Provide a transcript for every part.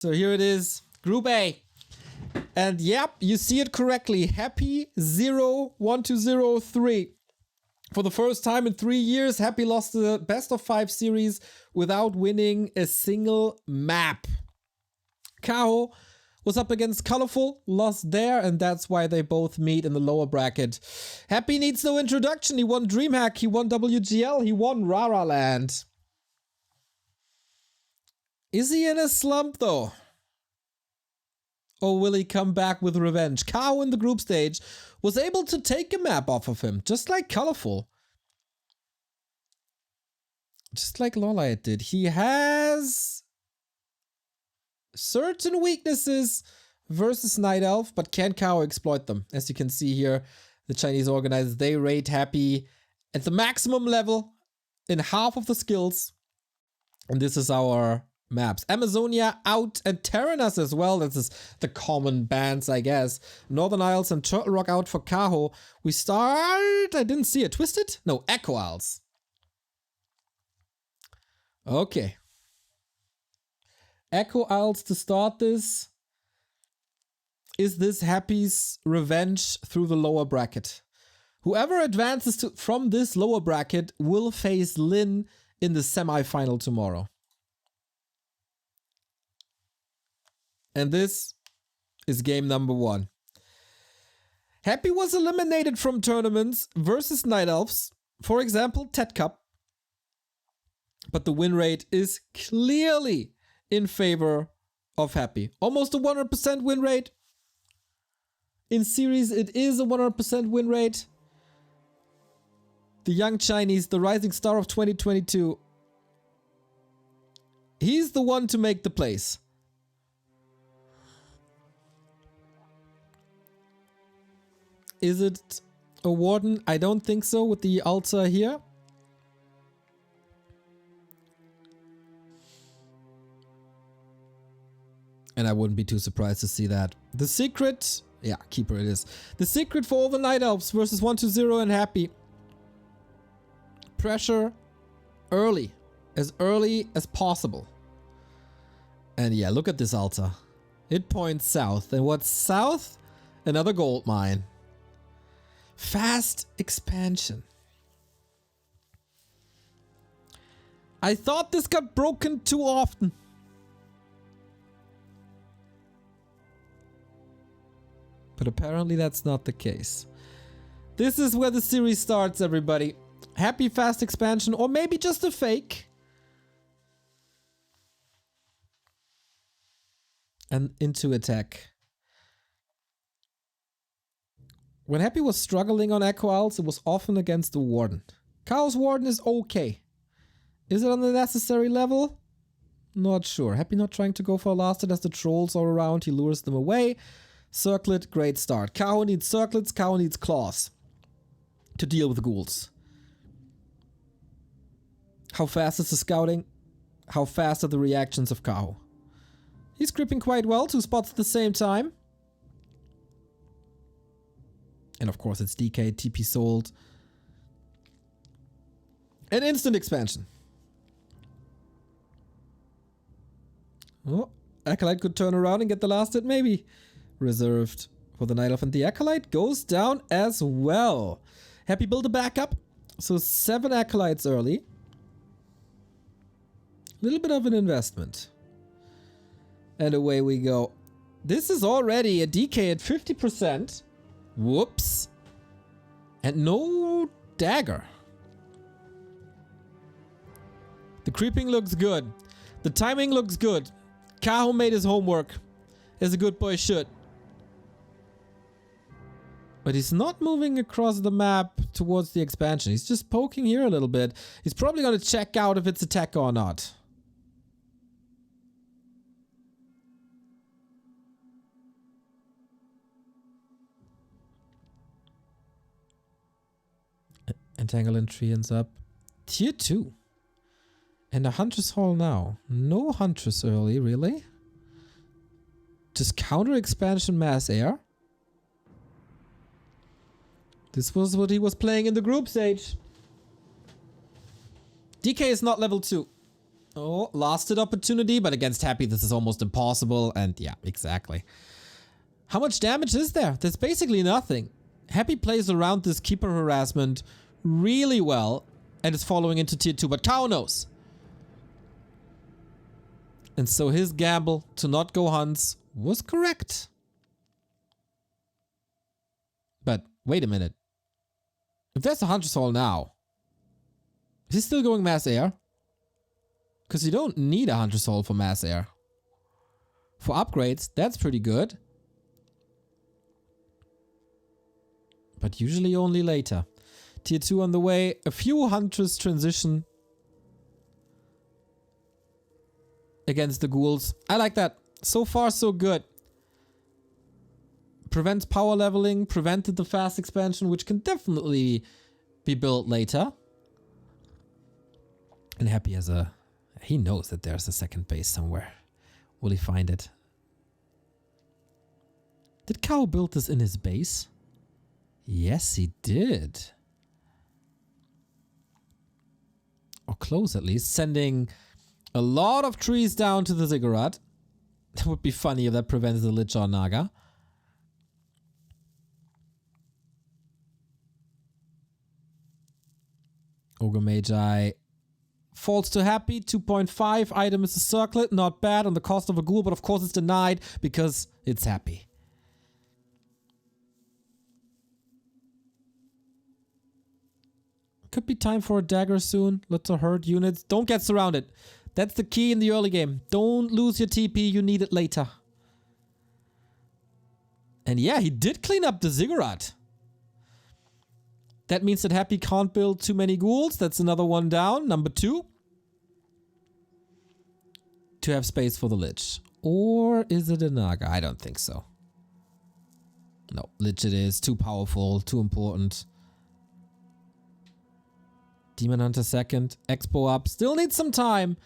So here it is, Group A. And yep, you see it correctly. Happy 0-1-2-0-3. For the first time in 3 years, Happy lost the best of 5 series without winning a single map. Kaho was up against Colorful, lost there, and that's why they both meet in the lower bracket. Happy needs no introduction. He won DreamHack, he won WGL, he won Rara Land. Is he in a slump though? Or will he come back with revenge? Kaho in the group stage was able to take a map off of him, just like Colorful. Just like Lolite did. He has certain weaknesses versus Night Elf, but can Kaho exploit them? As you can see here, the Chinese organizers, they rate Happy at the maximum level in half of the skills. And this is our maps. Amazonia out and Terranas as well. This is the common bands, I guess. Northern Isles and Turtle Rock out for Kaho. We start... I didn't see it. Twisted? No, Echo Isles. Okay. Echo Isles to start this. Is this Happy's revenge through the lower bracket? Whoever advances from this lower bracket will face Lin in the semi-final tomorrow. And this is game number 1. Happy was eliminated from tournaments versus Night Elves, for example, Tet Cup. But the win rate is clearly in favor of Happy. Almost a 100% win rate. In series, it is a 100% win rate. The young Chinese, the rising star of 2022. He's the one to make the plays. Is it a Warden? I don't think so with the altar here. And I wouldn't be too surprised to see that. The secret... Yeah, Keeper it is. The secret for all the Night Elves versus 1-2-0 and Happy. Pressure early. As early as possible. And yeah, look at this altar. It points south. And what's south? Another gold mine. Fast expansion. I thought this got broken too often. But apparently that's not the case. This is where the series starts, everybody. Happy fast expansion, or maybe just a fake. And into attack. When Happy was struggling on Echo Isles, it was often against the Warden. Kaho's Warden is okay. Is it on the necessary level? Not sure. Happy not trying to go for a last hit as the trolls are around. He lures them away. Circlet, great start. Kaho needs circlets, Kaho needs claws to deal with the ghouls. How fast is the scouting? How fast are the reactions of Kaho? He's creeping quite well, 2 spots at the same time. And of course it's DK, TP sold. An instant expansion. Oh, Acolyte could turn around and get the last hit, maybe. Reserved for the Night Elf, and the Acolyte goes down as well. Happy build a backup. So 7 Acolytes early. A little bit of an investment. And away we go. This is already a DK at 50%. Whoops. And no dagger. The creeping looks good. The timing looks good. Kaho made his homework, as a good boy should. But he's not moving across the map towards the expansion. He's just poking here a little bit. He's probably going to check out if it's attack or not. Entangle and tree ends up. Tier 2. And a Huntress Hall now. No Huntress early, really? Just counter expansion mass air? This was what he was playing in the group stage. DK is not level 2. Oh, lasted opportunity, but against Happy this is almost impossible. And yeah, exactly. How much damage is there? There's basically nothing. Happy plays around this keeper harassment really well and is following into tier 2, but Kaho knows. And so his gamble to not go Hunts was correct. But wait a minute. If there's a Hunter's Hall now, is he still going Mass Air? Because you don't need a Hunter's Hall for Mass Air. For upgrades, that's pretty good. But usually only later. Tier 2 on the way. A few Huntress transition against the ghouls. I like that. So far, so good. Prevents power leveling. Prevented the fast expansion, which can definitely be built later. And Happy has a... He knows that there's a second base somewhere. Will he find it? Did Kaho build this in his base? Yes, he did. Or close at least. Sending a lot of trees down to the ziggurat. That would be funny if that prevents the Lich or Naga. Ogre Magi falls to Happy. 2.5. Item is a circlet. Not bad on the cost of a ghoul, but of course it's denied because it's Happy. Could be time for a dagger soon. Lots of hurt units. Don't get surrounded. That's the key in the early game. Don't lose your TP. You need it later. And yeah, he did clean up the ziggurat. That means that Happy can't build too many ghouls. That's another one down. Number 2. To have space for the Lich. Or is it a Naga? I don't think so. No, Lich it is. Too powerful. Too important. Demon Hunter second. Expo up. Still needs some time.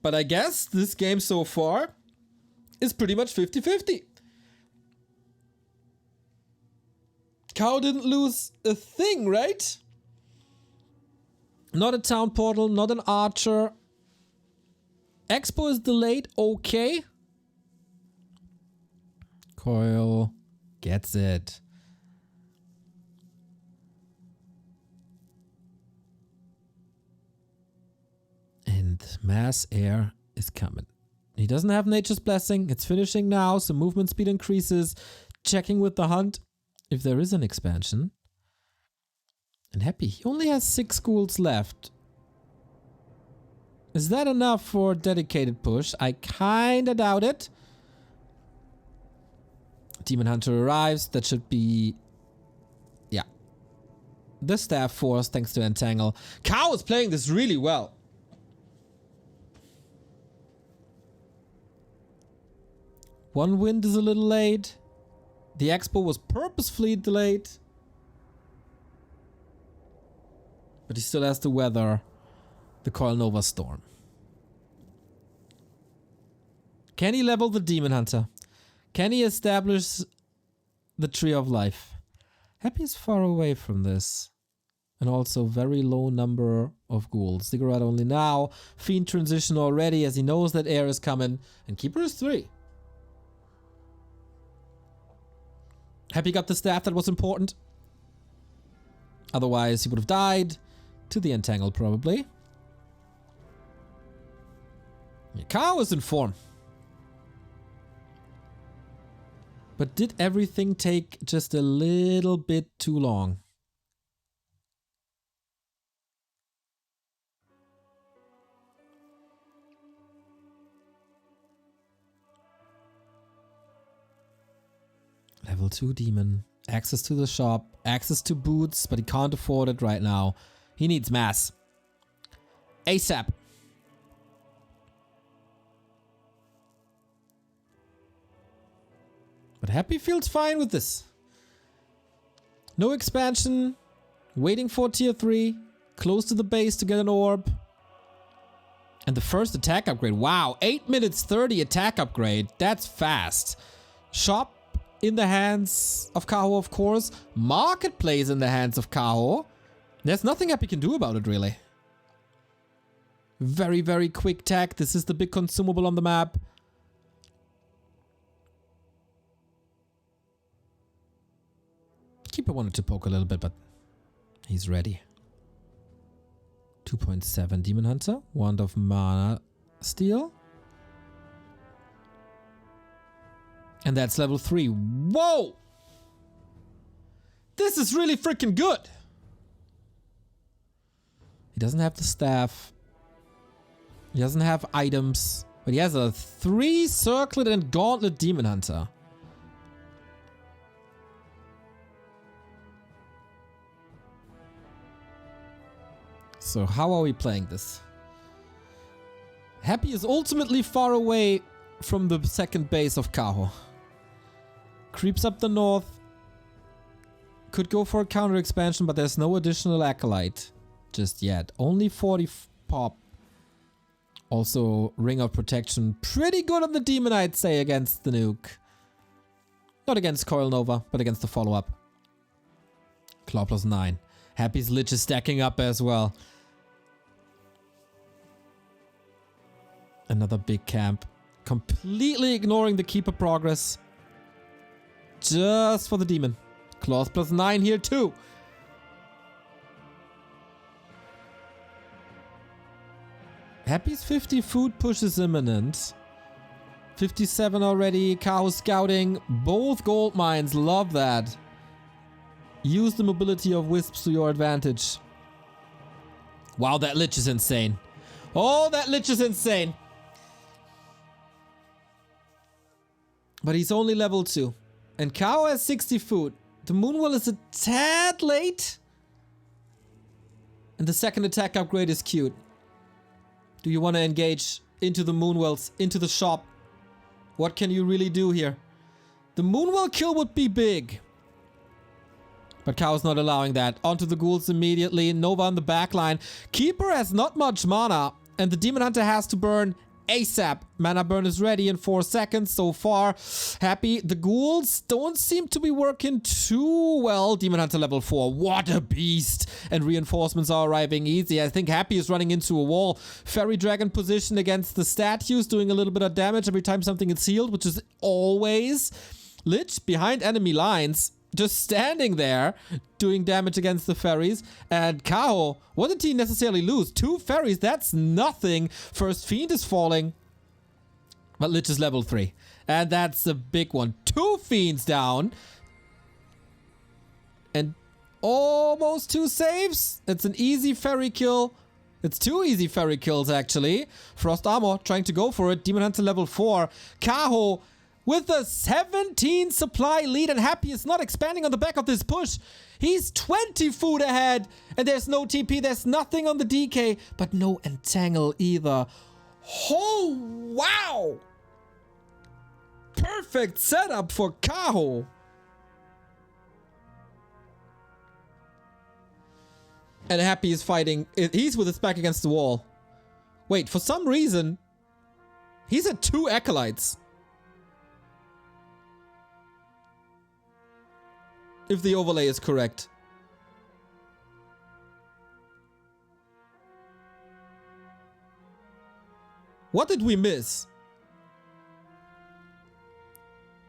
But I guess this game so far is pretty much 50-50. Kaho didn't lose a thing, right? Not a town portal, not an archer. Expo is delayed, okay. Coil gets it. And Mass Air is coming. He doesn't have Nature's Blessing. It's finishing now, so movement speed increases. Checking with the hunt if there is an expansion. And Happy, he only has 6 ghouls left. Is that enough for a dedicated push? I kinda doubt it. Demon Hunter arrives. That should be... Yeah. The staff force, thanks to Entangle. Kaho is playing this really well. One wind is a little late. The expo was purposefully delayed. But he still has to weather the Coil Nova storm. Can he level the Demon Hunter? Can he establish the Tree of Life? Happy is far away from this. And also very low number of ghouls. Ziggurat only now. Fiend transition already as he knows that air is coming. And Keeper is 3. Happy got the staff that was important. Otherwise he would have died. To the Entangle probably. Kaho is in form. But did everything take just a little bit too long? Level 2 demon. Access to the shop. Access to boots, but he can't afford it right now. He needs mass. ASAP. But Happy feels fine with this. No expansion. Waiting for tier 3. Close to the base to get an orb. And the first attack upgrade. Wow, 8 minutes 30 attack upgrade. That's fast. Shop in the hands of Kaho, of course. Marketplace in the hands of Kaho. There's nothing Happy can do about it, really. Very, very quick tech. This is the big consumable on the map. Keeper wanted to poke a little bit, but he's ready. 2.7 Demon Hunter. Wand of Mana Steel. And that's level 3. Whoa! This is really freaking good. He doesn't have the staff. He doesn't have items. But he has a 3 Circlet and Gauntlet Demon Hunter. So how are we playing this? Happy is ultimately far away from the second base of Kaho. Creeps up the north. Could go for a counter expansion, but there's no additional Acolyte just yet. Only 40 pop. Also, Ring of Protection. Pretty good on the Demon, I'd say, against the nuke. Not against Coil Nova, but against the follow-up. Claw plus 9. Happy's Lich is stacking up as well. Another big camp. Completely ignoring the Keeper progress. Just for the Demon. Claws plus 9 here too. Happy's 50 food push is imminent. 57 already. Kaho scouting. Both gold mines. Love that. Use the mobility of Wisps to your advantage. Wow, that Lich is insane. Oh, that Lich is insane. But he's only level 2. And Kaho has 60 food. The Moonwell is a tad late. And the second attack upgrade is cute. Do you want to engage into the Moonwells, into the shop? What can you really do here? The Moonwell kill would be big. But Kaho's not allowing that. Onto the ghouls immediately. Nova on the backline. Keeper has not much mana. And the Demon Hunter has to burn ASAP. Mana burn is ready in 4 seconds so far. Happy. The ghouls don't seem to be working too well. Demon Hunter level 4. What a beast. And reinforcements are arriving easy. I think Happy is running into a wall. Fairy Dragon position against the statues. Doing a little bit of damage every time something is healed. Which is always. Lich behind enemy lines. Just standing there, doing damage against the fairies. And Kaho, what did he necessarily lose? 2 fairies, that's nothing. First Fiend is falling. But Lich is level 3. And that's a big one. 2 Fiends down. And almost 2 saves. It's an easy fairy kill. It's 2 easy fairy kills, actually. Frost Armor trying to go for it. Demon Hunter level 4. Kaho with a 17 supply lead, and Happy is not expanding on the back of this push. He's 20 food ahead, and there's no TP, there's nothing on the DK, but no Entangle either. Oh, wow! Perfect setup for Kaho. And Happy is fighting. He's with his back against the wall. Wait, for some reason, he's at 2 Acolytes. If the overlay is correct. What did we miss?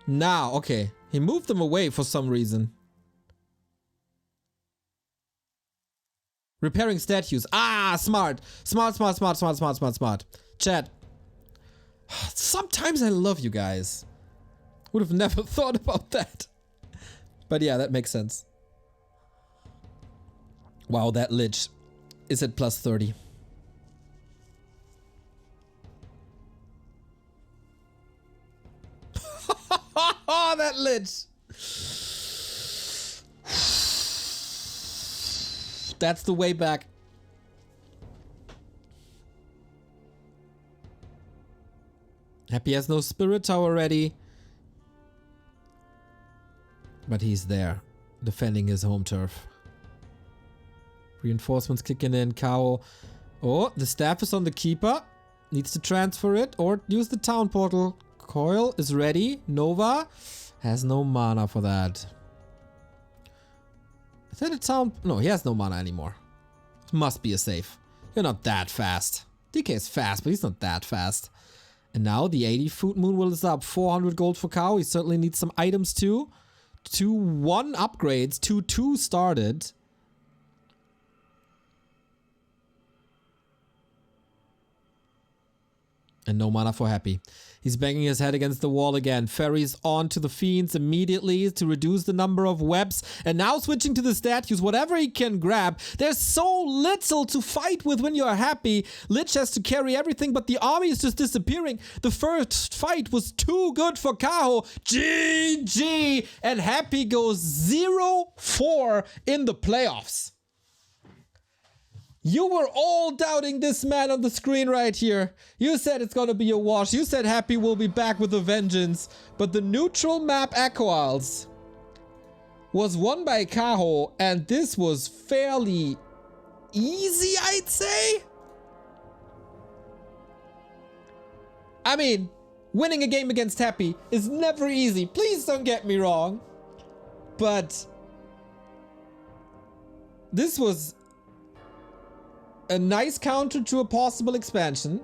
Now, okay. He moved them away for some reason. Repairing statues. Ah, smart. Smart. Chat. Sometimes I love you guys. Would have never thought about that. But yeah, that makes sense. Wow, that Lich is at plus 30. That Lich! That's the way back. Happy has no Spirit Tower ready. But he's there, defending his home turf. Reinforcements kicking in. Kaho. Oh, the staff is on the Keeper. Needs to transfer it or use the town portal. Coil is ready. Nova has no mana for that. Is that a town? No, he has no mana anymore. It must be a safe. You're not that fast. DK is fast, but he's not that fast. And now the 80 Food Moon will is up. 400 gold for Kaho. He certainly needs some items too. 2-1 upgrades. 2-2 started. And no mana for Happy. He's banging his head against the wall again. Ferries on to the Fiends immediately to reduce the number of webs. And now switching to the statues, whatever he can grab. There's so little to fight with when you're Happy. Lich has to carry everything, but the army is just disappearing. The first fight was too good for Kaho. GG! And Happy goes 0-4 in the playoffs. You were all doubting this man on the screen right here. You said it's gonna be a wash. You said Happy will be back with a vengeance. But the neutral map Echo Isles was won by Kaho, and this was fairly easy, I'd say. I mean, winning a game against Happy is never easy. Please don't get me wrong. But this was a nice counter to a possible expansion.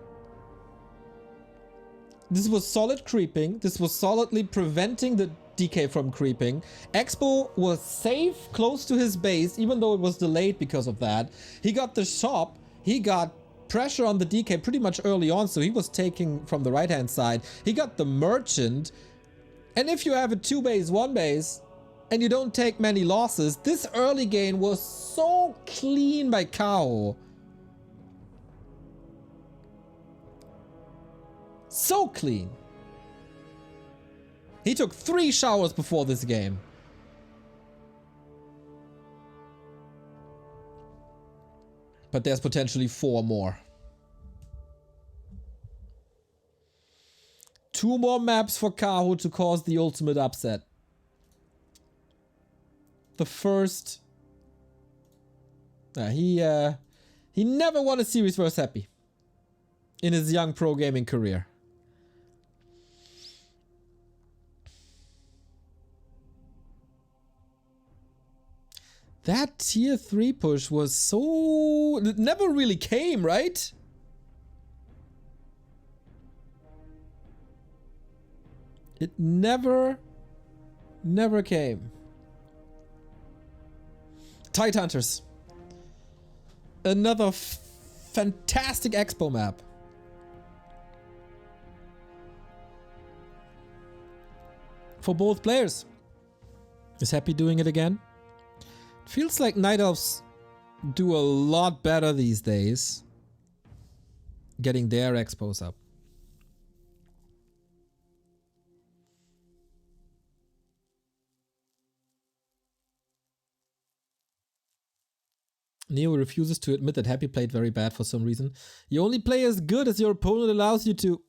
This was solid creeping. This was solidly preventing the DK from creeping. Expo was safe close to his base, even though it was delayed because of that. He got the shop. He got pressure on the DK pretty much early on, so he was taking from the right-hand side. He got the merchant. And if you have a 2-base, 1-base, and you don't take many losses, this early game was so clean by Kaho. So clean. He took 3 showers before this game. But there's potentially 4 more. 2 more maps for Kaho to cause the ultimate upset. The first... he never won a series versus Happy in his young pro gaming career. That tier 3 push was so... It never really came, right? It never came. Tide Hunters. Another fantastic expo map. For both players. Is Happy doing it again? Feels like Night Elves do a lot better these days. Getting their expos up. Neo refuses to admit that Happy played very bad for some reason. You only play as good as your opponent allows you to.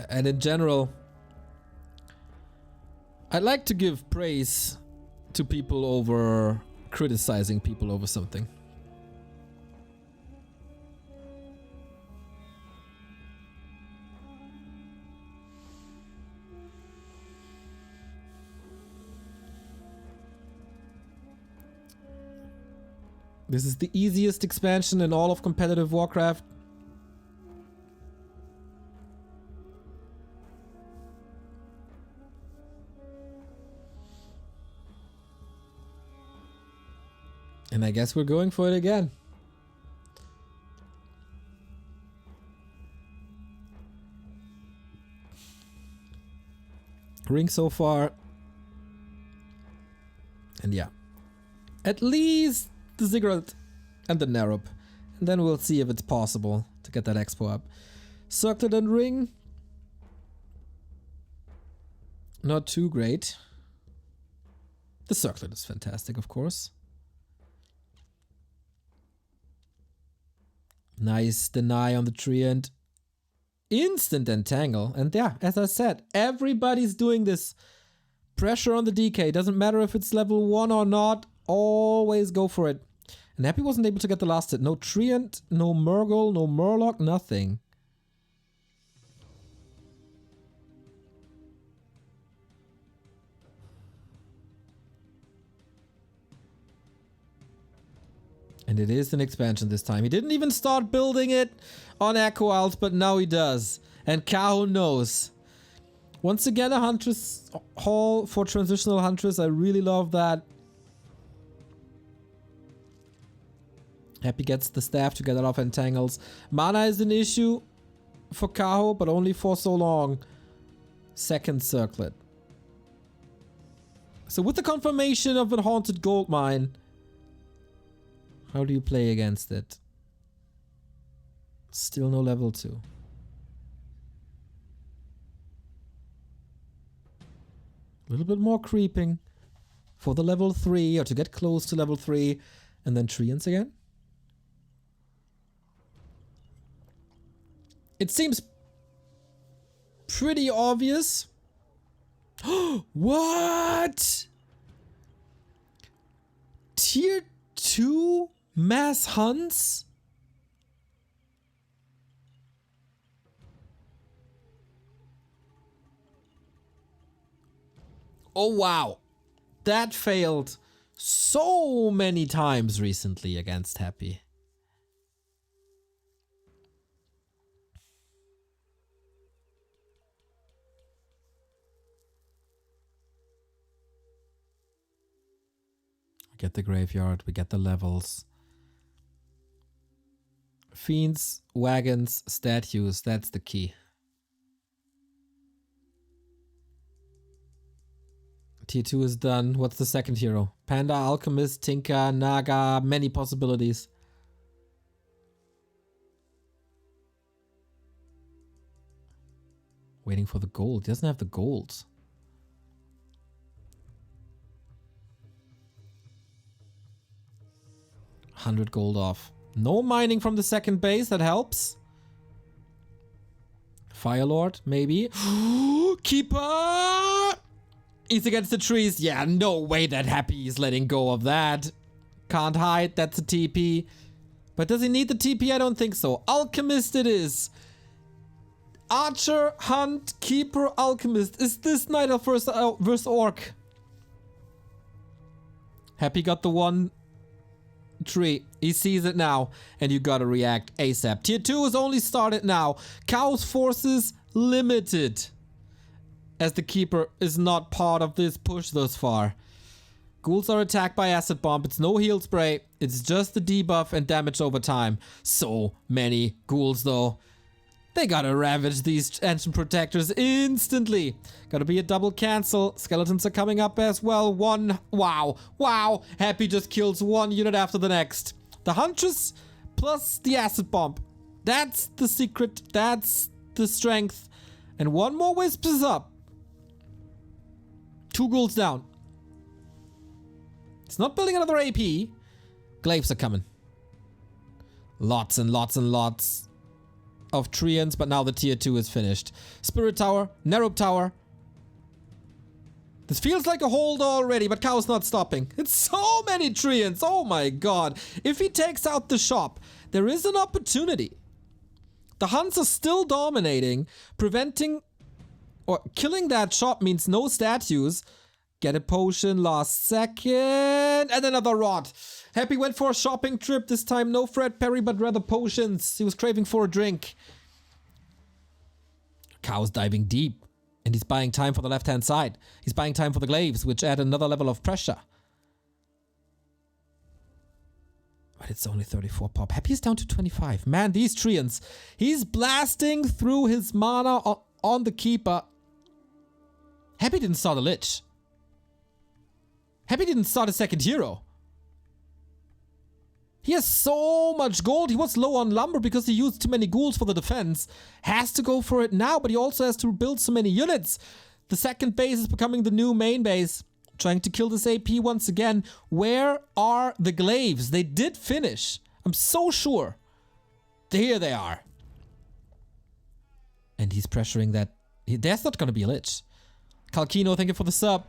And in general, I like to give praise to people over criticizing people over something. This is the easiest expansion in all of competitive Warcraft. And I guess we're going for it again. Ring so far. And yeah. At least the Ziggurat and the Narub. And then we'll see if it's possible to get that expo up. Circlet and Ring. Not too great. The Circlet is fantastic, of course. Nice deny on the tree and instant entangle. And yeah, as I said, everybody's doing this. Pressure on the DK. Doesn't matter if it's level 1 or not. Always go for it. And Happy wasn't able to get the last hit. No Treant, no Murgle, no Murloc, nothing. And it is an expansion this time. He didn't even start building it on Echo Alt, but now he does. And Kaho knows. Once again, a Huntress Hall for Transitional Huntress. I really love that. Happy gets the staff to get it off entangles. Mana is an issue for Kaho, but only for so long. Second circlet. So with the confirmation of a haunted gold mine, how do you play against it? Still no level 2. A little bit more creeping for the level 3, or to get close to level 3, and then Treants again. It seems pretty obvious. What? Tier 2 mass hunts? Oh wow. That failed so many times recently against Happy. Get the graveyard, we get the levels. Fiends, wagons, statues, that's the key. Tier 2 is done. What's the second hero? Panda, Alchemist, Tinker, Naga, many possibilities. Waiting for the gold. He doesn't have the gold. $100 gold off. No mining from the second base, that helps. Firelord, maybe. Keeper! He's against the trees. Yeah, no way that Happy is letting go of that. Can't hide, that's a TP. But does he need the TP? I don't think so. Alchemist it is. Archer, Hunt, Keeper, Alchemist. Is this Knight of versus Orc? Happy got the one tree. He sees it now, and you gotta react ASAP. Tier 2 is only started now. Kaho's forces limited, as the Keeper is not part of this push thus far. Ghouls are attacked by Acid Bomb. It's no heal spray. It's just the debuff and damage over time. So many ghouls though. They gotta ravage these Ancient Protectors instantly. Gotta be a double cancel. Skeletons are coming up as well. One. Wow. Wow. Happy just kills one unit after the next. The Huntress plus the Acid Bomb. That's the secret. That's the strength. And one more Wisp is up. 2 ghouls down. It's not building another AP. Glaives are coming. Lots and lots and lots of Treants, but now the tier 2 is finished. Spirit Tower, Nerup Tower. This feels like a hold already, but Kaho's not stopping. It's so many Treants, oh my god. If he takes out the shop, there is an opportunity. The Hunts are still dominating, preventing or killing that shop means no statues. Get a potion last second, and another rod. Happy went for a shopping trip, this time no Fred Perry, but rather potions. He was craving for a drink. Kaho's diving deep, and he's buying time for the left-hand side. He's buying time for the glaives, which add another level of pressure. But it's only 34 pop. Happy's down to 25. Man, these Treants. He's blasting through his mana on the Keeper. Happy didn't start a Lich. Happy didn't start a second hero. He has so much gold. He was low on lumber because he used too many ghouls for the defense. Has to go for it now, but he also has to build so many units. The second base is becoming the new main base. Trying to kill this AP once again. Where are the glaives? They did finish. I'm so sure. Here they are. And he's pressuring that. There's not going to be a Lich. Kalkino, thank you for the sub.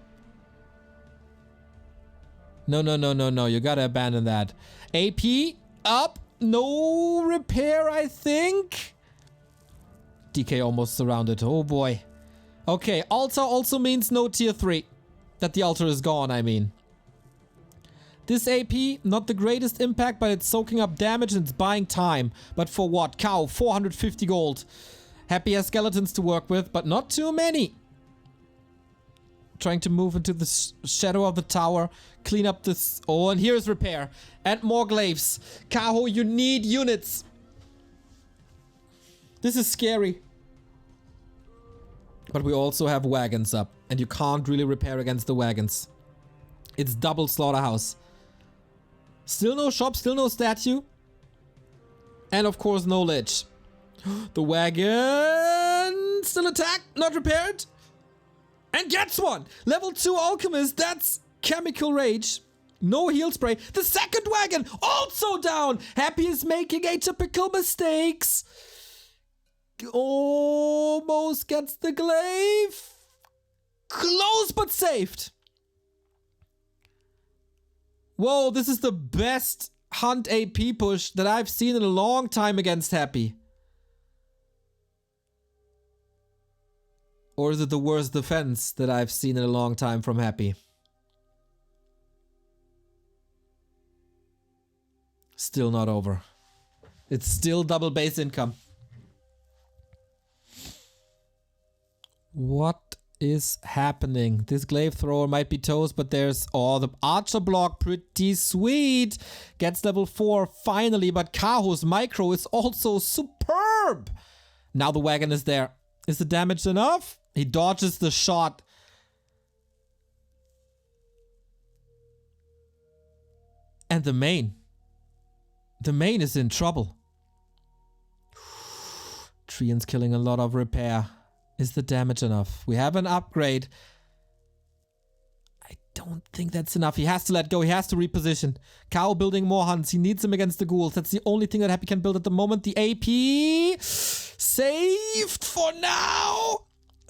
No, no, no, no, no. You gotta abandon that. AP up. No repair, I think. DK almost surrounded. Oh boy. Okay, altar also means no tier 3. That the altar is gone, I mean. This AP, not the greatest impact, but it's soaking up damage and it's buying time. But for what? Kaho, 450 gold. Happy has skeletons to work with, but not too many. Trying to move into the shadow of the tower. Clean up this... Oh, and here's repair. And more glaives. Kaho, you need units. This is scary. But we also have wagons up. And you can't really repair against the wagons. It's double slaughterhouse. Still no shop, still no statue. And of course no lich. The wagon still attack, not repaired. And gets one! Level 2 alchemist, that's chemical rage. No heal spray. The second wagon also down! Happy is making atypical mistakes. Almost gets the glaive. Close but saved. Whoa, this is the best hunt AP push that I've seen in a long time against Happy. Or is it the worst defense that I've seen in a long time from Happy? Still not over. It's still double base income. What is happening? This glaive thrower might be toast, but there's... Oh, the archer block, pretty sweet. Gets level 4 finally, but Kaho's micro is also superb. Now the wagon is there. Is the damage enough? He dodges the shot. And the main. The main is in trouble. Treant's killing a lot of repair. Is the damage enough? We have an upgrade. I don't think that's enough. He has to let go. He has to reposition. Kaho building more hunts. He needs them against the ghouls. That's the only thing that Happy can build at the moment. The AP saved for now.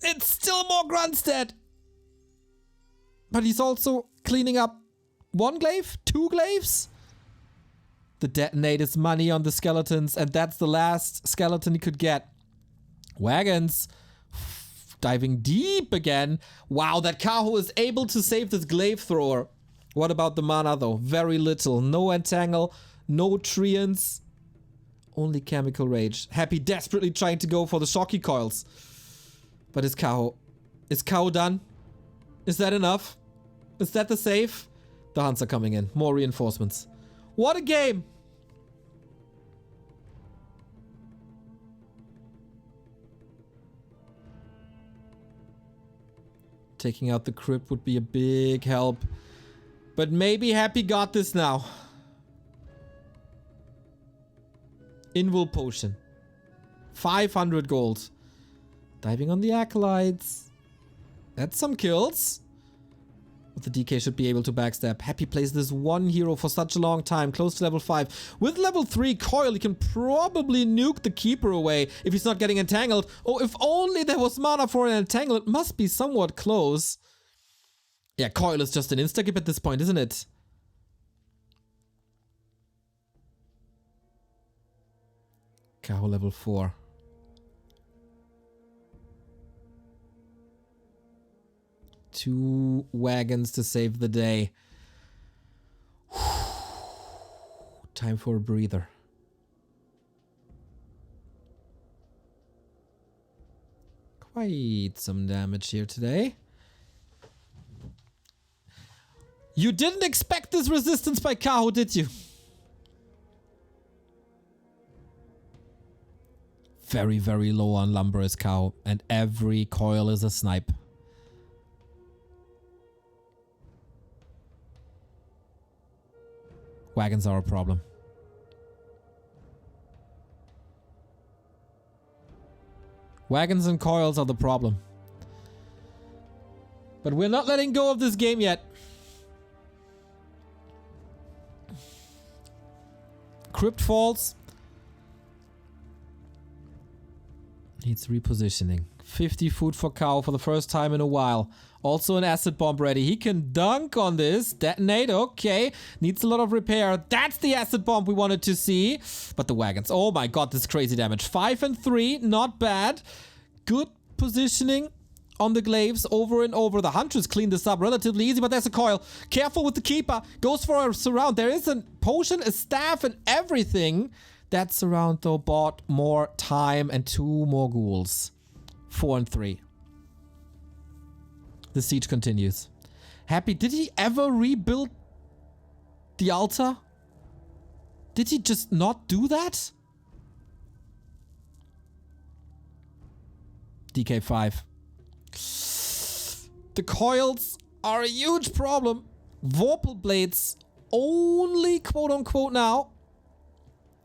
It's still more Grunstead. But he's also cleaning up one glaive, two glaives. The detonate is money on the skeletons, and that's the last skeleton he could get. Wagons. Diving deep again. Wow, that Kaho is able to save this glaive thrower. What about the mana though? Very little. No entangle, no treants. Only chemical rage. Happy desperately trying to go for the shocky coils. But is Kaho done? Is that enough? Is that the save? The hunts are coming in. More reinforcements. What a game! Taking out the crypt would be a big help. But maybe Happy got this now. Invul potion. 500 gold. Diving on the acolytes. That's some kills. But the DK should be able to backstab. Happy plays this one hero for such a long time. Close to level 5. With level 3 coil, he can probably nuke the keeper away if he's not getting entangled. Oh, if only there was mana for an entangle. It must be somewhat close. Yeah, coil is just an insta-keep at this point, isn't it? Kaho level 4. Two wagons to save the day. Time for a breather. Quite some damage here today. You didn't expect this resistance by Kaho, did you? Very, very low on lumber is Kaho, and every coil is a snipe. Wagons are a problem. Wagons and coils are the problem. But we're not letting go of this game yet. Crypt falls. Needs repositioning. 50 food for Kaho for the first time in a while. Also an acid bomb ready. He can dunk on this. Detonate, okay. Needs a lot of repair. That's the acid bomb we wanted to see. But the wagons. Oh my god, this crazy damage. 5 and 3, not bad. Good positioning on the glaives over and over. The Huntress cleaned this up relatively easy, but there's a coil. Careful with the Keeper. Goes for a surround. There is a potion, a staff, and everything. That surround, though, bought more time and 2 more ghouls. 4 and 3. The siege continues. Happy, did he ever rebuild the altar? Did he just not do that? DK5. The coils are a huge problem. Vorpal blades only quote unquote now.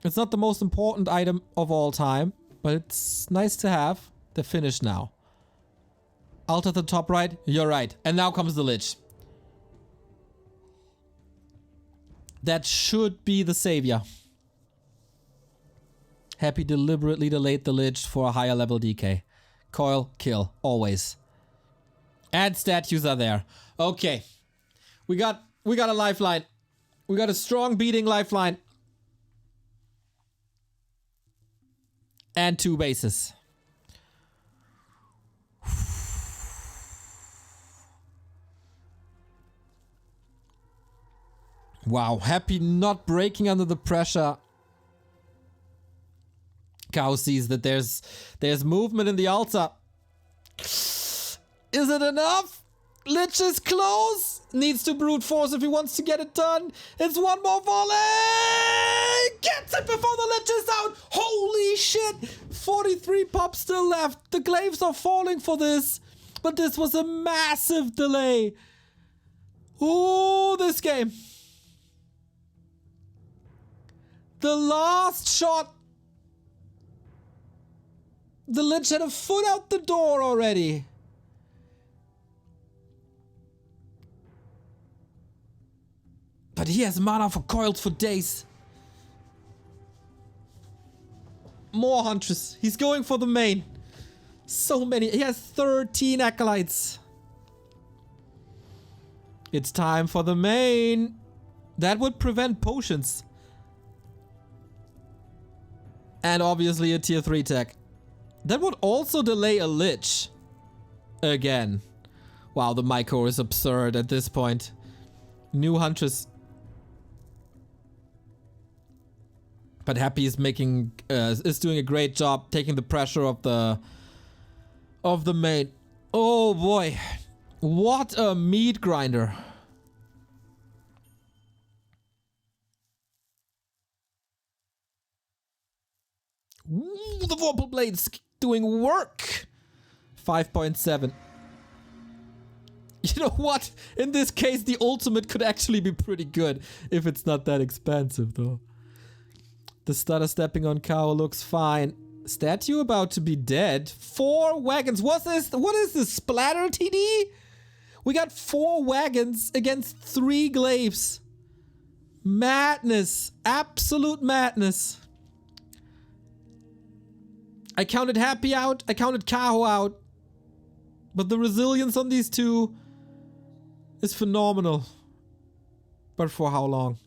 It's not the most important item of all time, but it's nice to have. They're finished now. Altar at the top right. You're right. And now comes the Lich. That should be the savior. Happy deliberately delayed the Lich for a higher level DK. Coil, kill, always. And statues are there. Okay. We got a lifeline. We got a strong beating lifeline. And 2 bases. Wow, Happy not breaking under the pressure. Kaho sees that there's movement in the altar. Is it enough? Lich is close. Needs to brute force if he wants to get it done. It's 1 more volley. Gets it before the Lich is out. Holy shit. 43 pops still left. The glaives are falling for this. But this was a massive delay. Ooh, this game. The last shot. The Lich had a foot out the door already. But he has mana for coils for days. More Huntress. He's going for the main. So many. He has 13 acolytes. It's time for the main. That would prevent potions. And obviously a tier 3 tech. That would also delay a Lich. Again. Wow, the micro is absurd at this point. New Huntress. But Happy is doing a great job taking the pressure of the main. Oh boy. What a meat grinder. Ooh, the Vorpal Blade's doing work. 5.7. You know what? In this case, the ultimate could actually be pretty good if it's not that expensive, though. The stutter stepping on Kaho looks fine. Statue about to be dead. 4 wagons. What is this? Splatter TD? We got 4 wagons against 3 glaives. Madness. Absolute madness. I counted Happy out. I counted Kaho out. But the resilience on these 2 is phenomenal. But for how long?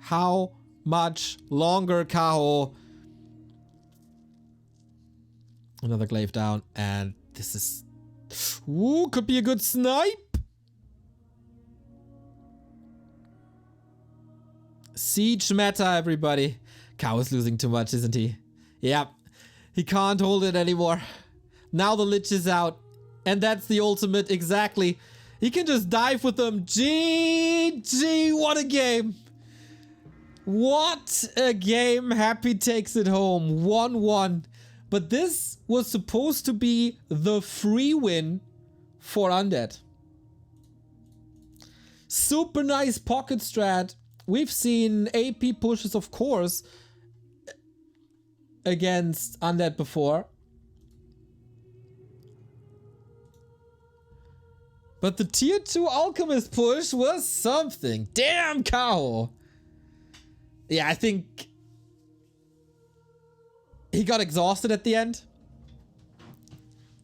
How much longer, Kaho? Another glaive down. And this is... Ooh, could be a good snipe. Siege meta, everybody. Kaho is losing too much, isn't he? Yep. He can't hold it anymore. Now the Lich is out. And that's the ultimate, exactly. He can just dive with them. GG, what a game. What a game. Happy takes it home. 1-1. But this was supposed to be the free win for Undead. Super nice pocket strat. We've seen AP pushes, of course, against Undead before. But the tier 2 Alchemist push was something. Damn, Kaho. Yeah, I think he got exhausted at the end.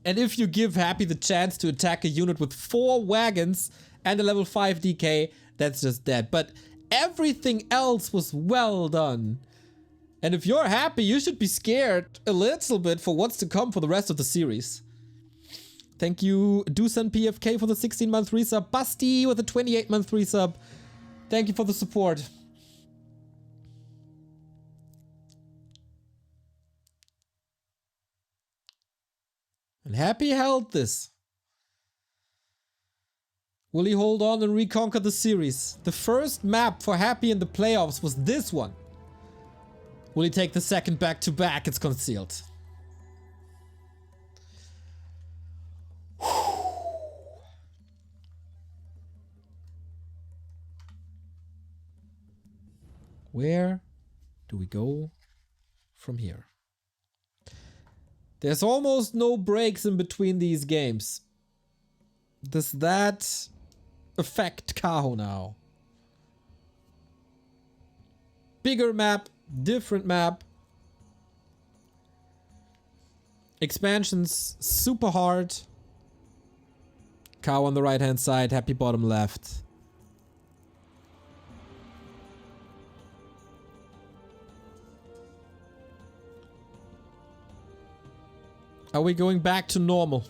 And if you give Happy the chance to attack a unit with 4 wagons and a level 5 DK, that's just dead. But everything else was well done. And if you're Happy, you should be scared a little bit for what's to come for the rest of the series. Thank you, Dusan PFK, for the 16-month resub. Basti with a 28-month resub. Thank you for the support. And Happy held this. Will he hold on and reconquer the series? The first map for Happy in the playoffs was this one. Will he take the second back-to-back? It's concealed. Where do we go from here? There's almost no breaks in between these games. Does that affect Kaho now? Bigger map, different map. Expansions super hard. Kaho on the right hand side, Happy bottom left. Are we going back to normal?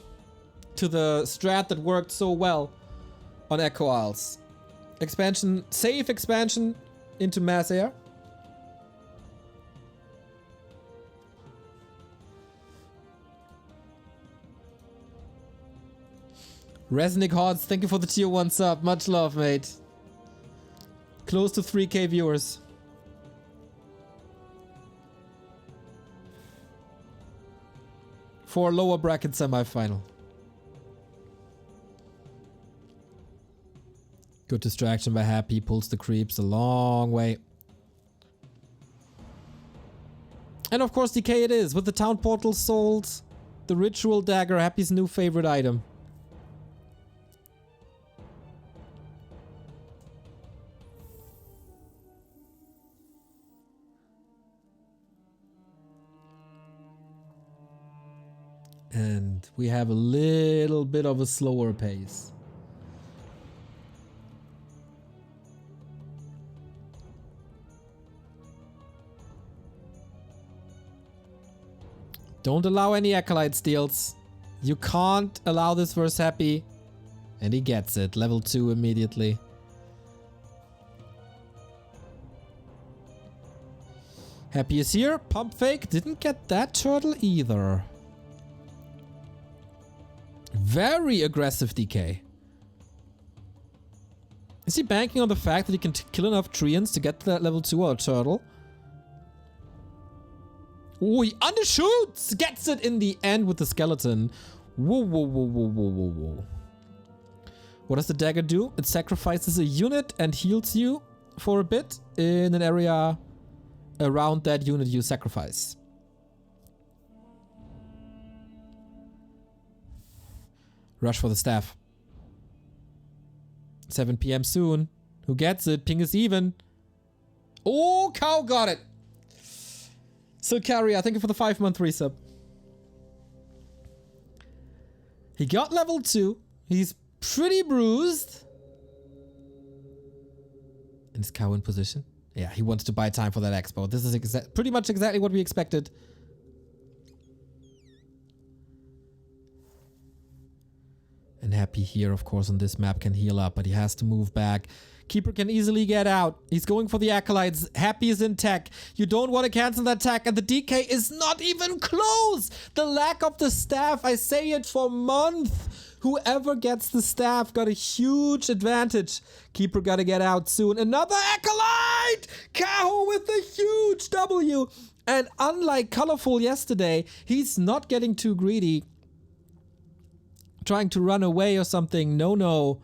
To the strat that worked so well on Echo Isles? Expansion, safe expansion into mass air. Resnick Hods, thank you for the tier 1 sub. Much love, mate. Close to 3K viewers. For a lower bracket semifinal. Good distraction by Happy. Pulls the creeps a long way. And of course DK it is. With the town portal sold. The ritual dagger. Happy's new favorite item. And we have a little bit of a slower pace. Don't allow any Acolyte steals. You can't allow this versus Happy. And he gets it. Level 2 immediately. Happy is here. Pump fake. Didn't get that turtle either. Very aggressive DK. Is he banking on the fact that he can kill enough treants to get to that level 2 or turtle? Oh, he undershoots! Gets it in the end with the skeleton. Whoa, whoa, whoa, whoa, whoa, whoa, whoa. What does the dagger do? It sacrifices a unit and heals you for a bit in an area around that unit you sacrifice. Rush for the staff. 7 PM soon. Who gets it? Ping is even. Oh, Cow got it. Silcaria, thank you for the 5-month resub. He got level 2. He's pretty bruised. And is Cow in position? Yeah, he wants to buy time for that expo. This is pretty much exactly what we expected. And Happy here, of course, on this map can heal up, but he has to move back. Keeper can easily get out. He's going for the Acolytes. Happy is in tech. You don't want to cancel that tech, and the DK is not even close. The lack of the staff, I say it for months. Whoever gets the staff got a huge advantage. Keeper gotta get out soon. Another Acolyte! Kaho with a huge W. And unlike Colorful yesterday, he's not getting too greedy. Trying to run away or something. No, no.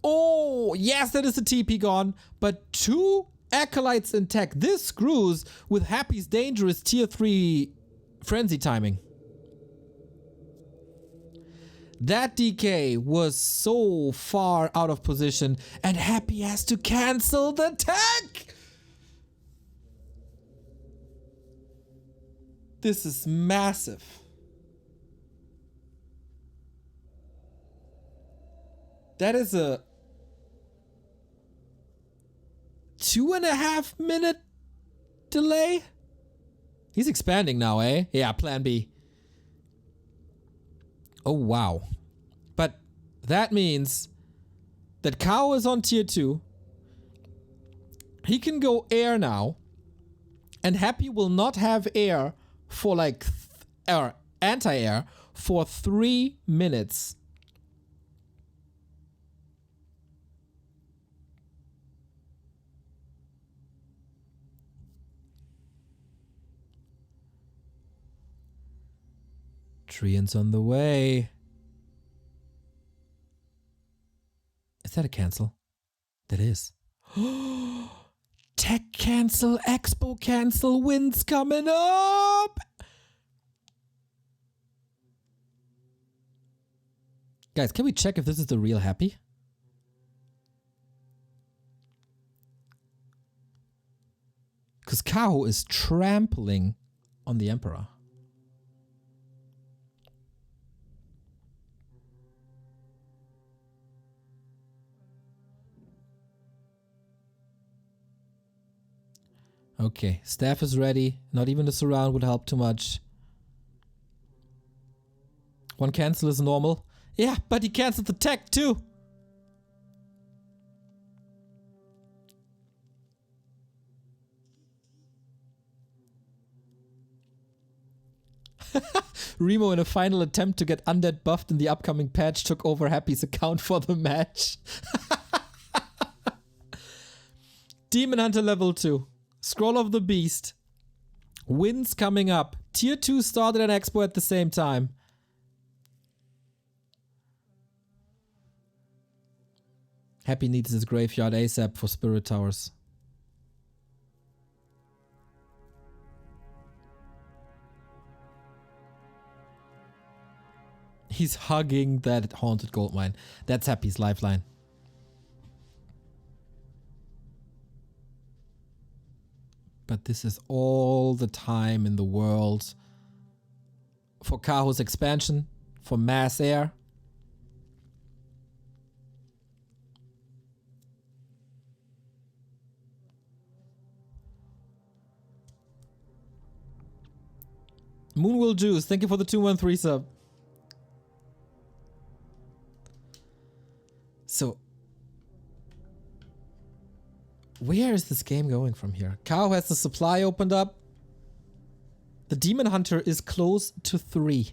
Oh, yes, that is a TP gone. But 2 Acolytes in tech. This screws with Happy's dangerous tier 3 frenzy timing. That DK was so far out of position, and Happy has to cancel the tech. This is massive. That is a 2.5 minute delay. He's expanding now, eh? Yeah, plan B. Oh, wow. But that means that Kaho is on tier 2. He can go air now. And Happy will not have air for like... or anti-air for 3 minutes. Treant's on the way. Is that a cancel? That is. Tech cancel, Expo cancel, wins coming up! Guys, can we check if this is the real Happy? Because Kaho is trampling on the Emperor. Okay, staff is ready. Not even the surround would help too much. One cancel is normal. Yeah, but he canceled the tech too. Remo, in a final attempt to get undead buffed in the upcoming patch, took over Happy's account for the match. Demon Hunter level 2. Scroll of the Beast. Wins coming up. Tier 2 started an Expo at the same time. Happy needs his graveyard ASAP for Spirit Towers. He's hugging that haunted gold mine. That's Happy's lifeline. But this is all the time in the world for Kaho's expansion, for mass air. Moonwill Juice, thank you for the 213 sub. So, where is this game going from here? Kaho has the supply opened up. The Demon Hunter is close to 3.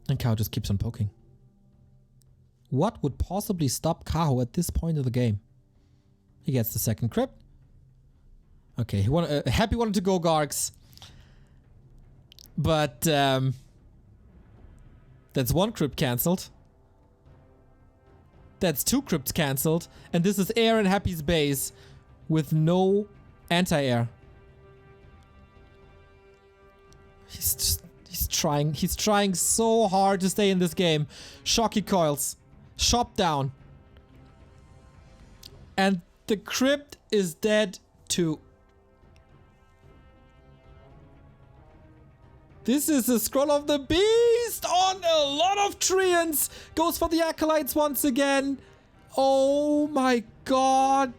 And Kaho just keeps on poking. What would possibly stop Kaho at this point of the game? He gets the second crypt. Okay, Happy wanted to go Gargs. But, that's one crypt cancelled. That's 2 crypts cancelled. And this is air in Happy's base with no anti-air. He's trying so hard to stay in this game. Shocky coils. Shop down. And the crypt is dead too. This is a Scroll of the Beast on a lot of treants. Goes for the Acolytes once again. Oh my god.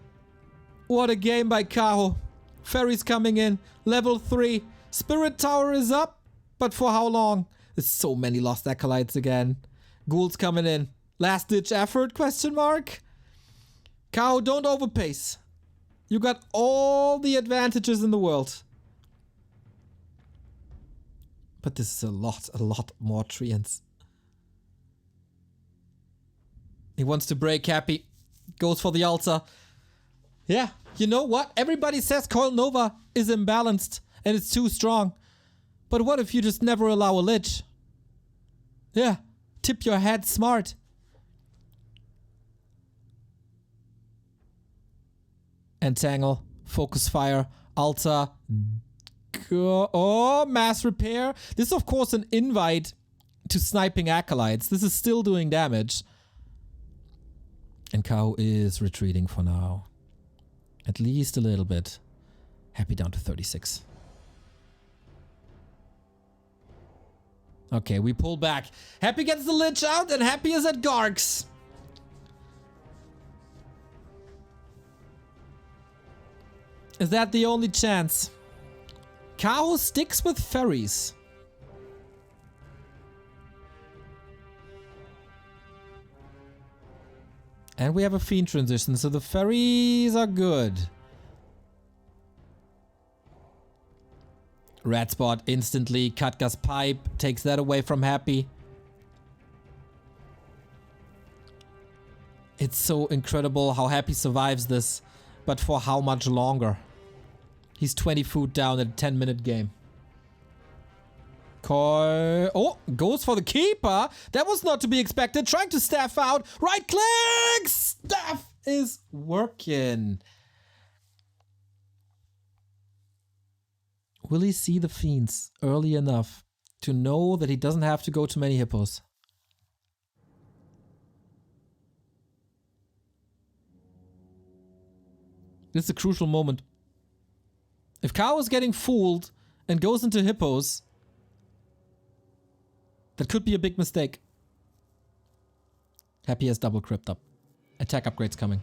What a game by Kaho. Fairies coming in. Level 3. Spirit Tower is up. But for how long? There's so many lost Acolytes again. Ghouls coming in. Last ditch effort? Question mark. Kaho, don't overpace. You got all the advantages in the world. But this is a lot more treants. He wants to break Happy. Goes for the altar. Yeah, you know what? Everybody says Coil Nova is imbalanced and it's too strong. But what if you just never allow a Lich? Yeah, tip your head smart. Entangle, Focus Fire, Altar. Oh, Mass Repair. This is of course an invite to sniping Acolytes. This is still doing damage. And Kaho is retreating for now. At least a little bit. Happy down to 36. Okay, we pull back. Happy gets the Lich out and Happy is at Gargs. Is that the only chance? Kaho sticks with Fairies. And we have a Fiend transition, so the fairies are good. Red Spot instantly. Katga's Pipe takes that away from Happy. It's so incredible how Happy survives this, but for how much longer? He's 20 food down at a 10-minute game. Koi... Oh, goes for the keeper. That was not to be expected. Trying to staff out. Right click! Staff is working. Will he see the fiends early enough to know that he doesn't have to go to many hippos? This is a crucial moment. If Kaho is getting fooled and goes into hippos, that could be a big mistake. Happy has double crypt up. Attack upgrades coming.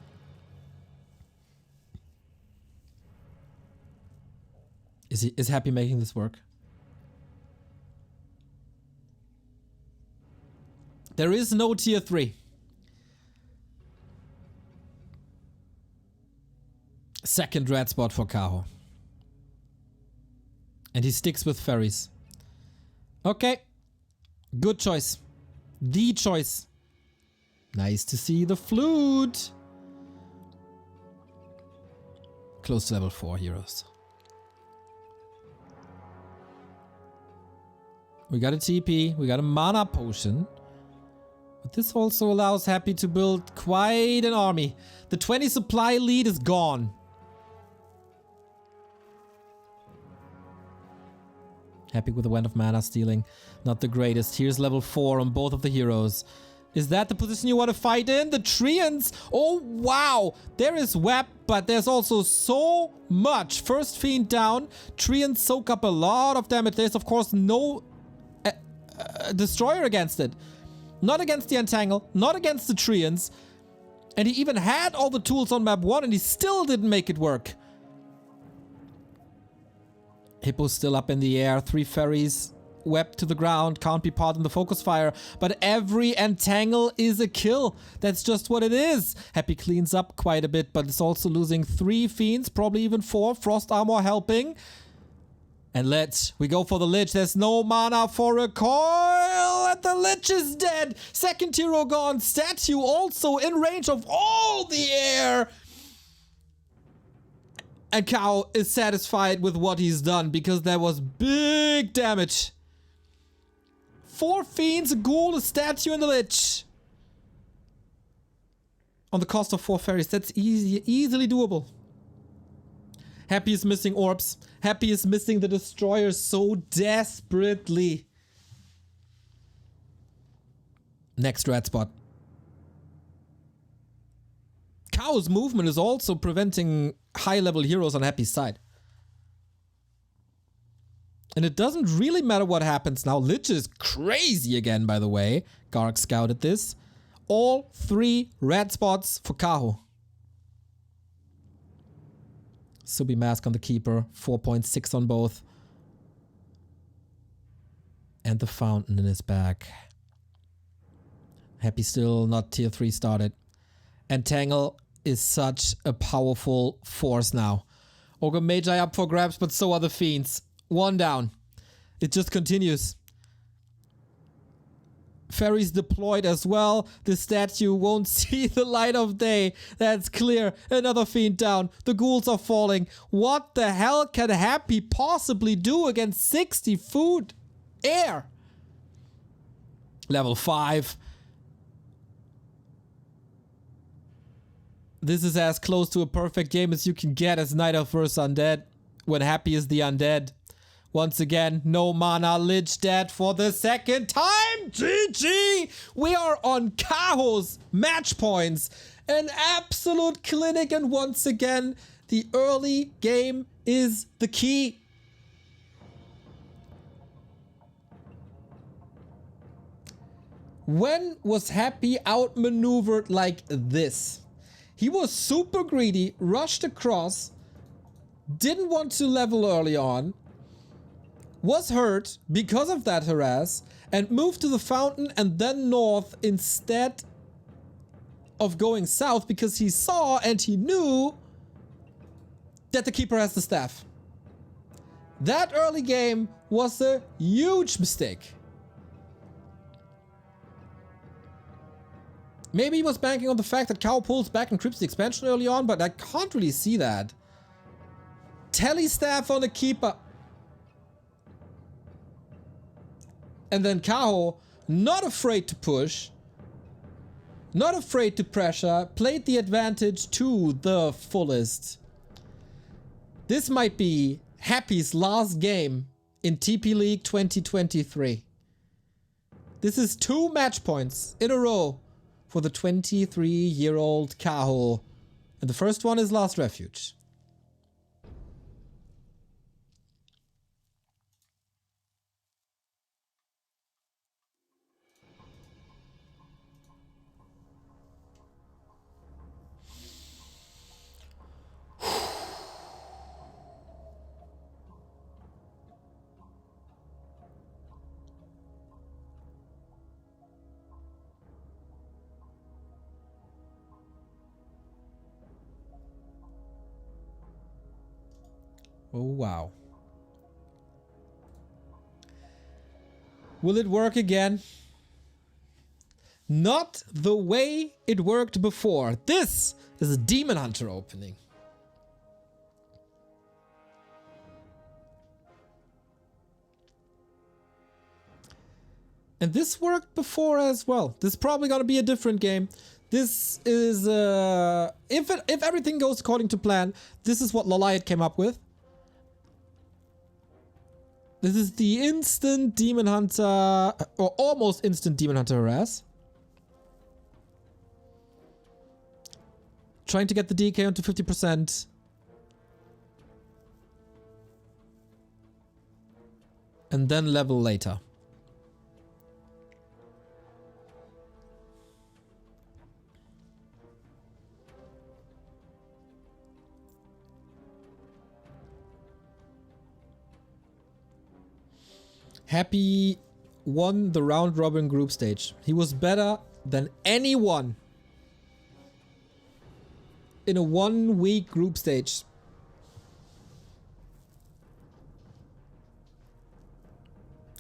Is Happy making this work? There is no tier 3. Second red spot for Kaho. And he sticks with fairies. Okay. Good choice. The choice. Nice to see the flute. Close to level 4 heroes. We got a TP. We got a mana potion. But this also allows Happy to build quite an army. The 20 supply lead is gone. Happy with the Wand of Mana stealing. Not the greatest. Here's level 4 on both of the heroes. Is that the position you want to fight in? The Treants. Oh, wow. There is Web, but there's also so much. First Fiend down. Treants soak up a lot of damage. There's, of course, no Destroyer against it. Not against the Entangle. Not against the Treants. And he even had all the tools on map 1 and he still didn't make it work. Hippo's still up in the air. 3 fairies. Web to the ground. Can't be part in the focus fire. But every Entangle is a kill. That's just what it is. Happy cleans up quite a bit, but it's also losing 3 fiends. Probably even 4. Frost Armor helping. And we go for the Lich. There's no mana for a coil. And the Lich is dead. Second hero gone. Statue also in range of all the air. And Kaho is satisfied with what he's done because there was big damage. 4 fiends, a ghoul, a statue, and a Lich. On the cost of 4 fairies. That's easily doable. Happy is missing orbs. Happy is missing the destroyer so desperately. Next red spot. Kaho's movement is also preventing high-level heroes on Happy's side. And it doesn't really matter what happens now. Lich is crazy again, by the way. Garg scouted this. All 3 red spots for Kaho. Subi Mask on the Keeper. 4.6 on both. And the Fountain in his back. Happy still not tier 3 started. Entangle is such a powerful force now. Ogre Magi up for grabs, but so are the fiends. 1 down. It just continues. Fairies deployed as well. The statue won't see the light of day. That's clear. Another fiend down. The ghouls are falling. What the hell can Happy possibly do against 60 food air? Level 5. This is as close to a perfect game as you can get as Night Elf vs Undead. When Happy is the undead. Once again, no mana, Lich dead for the second time. GG! We are on Kaho's match points. An absolute clinic, and once again, the early game is the key. When was Happy outmaneuvered like this? He was super greedy, rushed across, didn't want to level early on, was hurt because of that harass, and moved to the fountain and then north instead of going south because he saw and he knew that the keeper has the staff. That early game was a huge mistake. Maybe he was banking on the fact that Kaho pulls back and creeps the expansion early on, but I can't really see that. Tele staff on the keeper. And then Kaho, not afraid to push, not afraid to pressure, played the advantage to the fullest. This might be Happy's last game in TP League 2023. This is 2 match points in a row for the 23-year-old Kaho. And the first one is Last Refuge. Oh, wow. Will it work again? Not the way it worked before. This is a Demon Hunter opening. And this worked before as well. This is probably gonna be a different game. This is, if everything goes according to plan, this is what Laliat came up with. This is the instant Demon Hunter, or almost instant Demon Hunter harass. Trying to get the DK onto 50%. And then level later. Happy won the round robin group stage. He was better than anyone in a 1-week group stage.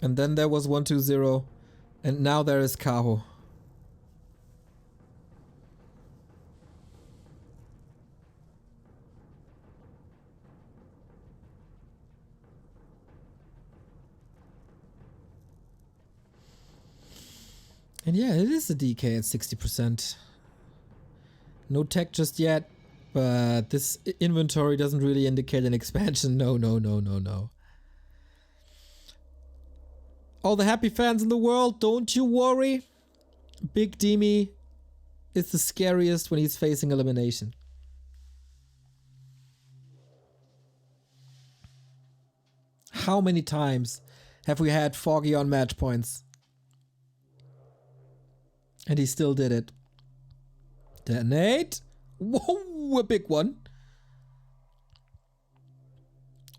And then there was 1-2-0. And now there is Kaho. And yeah, it is a DK at 60%. No tech just yet, but this inventory doesn't really indicate an expansion. No, no, no, no, no. All the happy fans in the world, don't you worry. Big Demi is the scariest when he's facing elimination. How many times have we had Foggy on match points? And he still did it. Detonate. Whoa, a big one.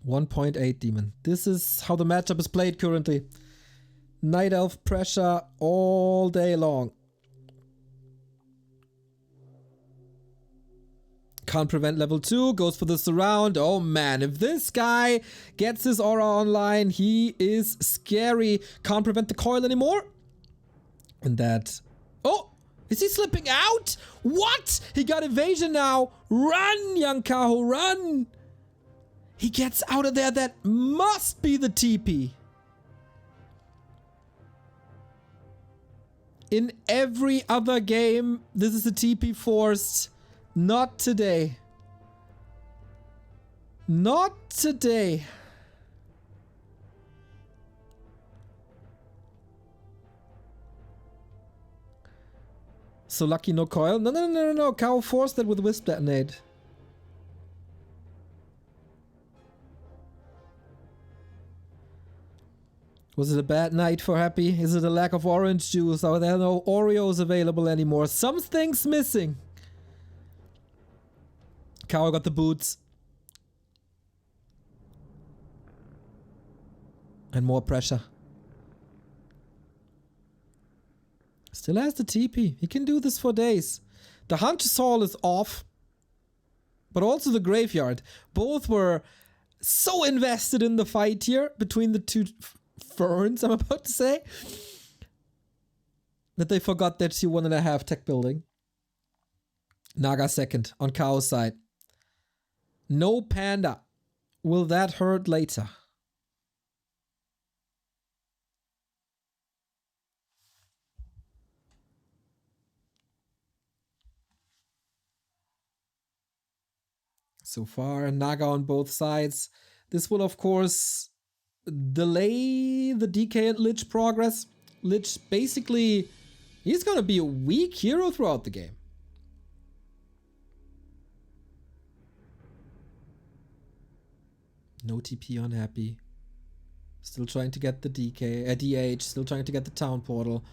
1.8 Demon. This is how the matchup is played currently. Night Elf pressure all day long. Can't prevent level 2. Goes for the surround. Oh man, if this guy gets his aura online, he is scary. Can't prevent the coil anymore. And that... Oh! Is he slipping out? What? He got evasion now. Run, young Kaho, run! He gets out of there. That must be the TP. In every other game, this is a TP forced. Not today. Not today. So lucky no coil. No, no, no, no, no. Kaho forced that with Wisp Detonate. Was it a bad night for Happy? Is it a lack of orange juice? Are there no Oreos available anymore? Something's missing. Kaho got the boots. And more pressure. Still has the TP. He can do this for days. The Hunter's Hall is off, but also the Graveyard. Both were so invested in the fight here between the two ferns, I'm about to say, that they forgot that she 1.5 tech building. Naga second on Kaho's side. No Panda. Will that hurt later? So far, Naga on both sides. This will, of course, delay the DK and Lich progress. Lich basically, he's gonna be a weak hero throughout the game. No TP on Happy. Still trying to get the DH, still trying to get the town portal.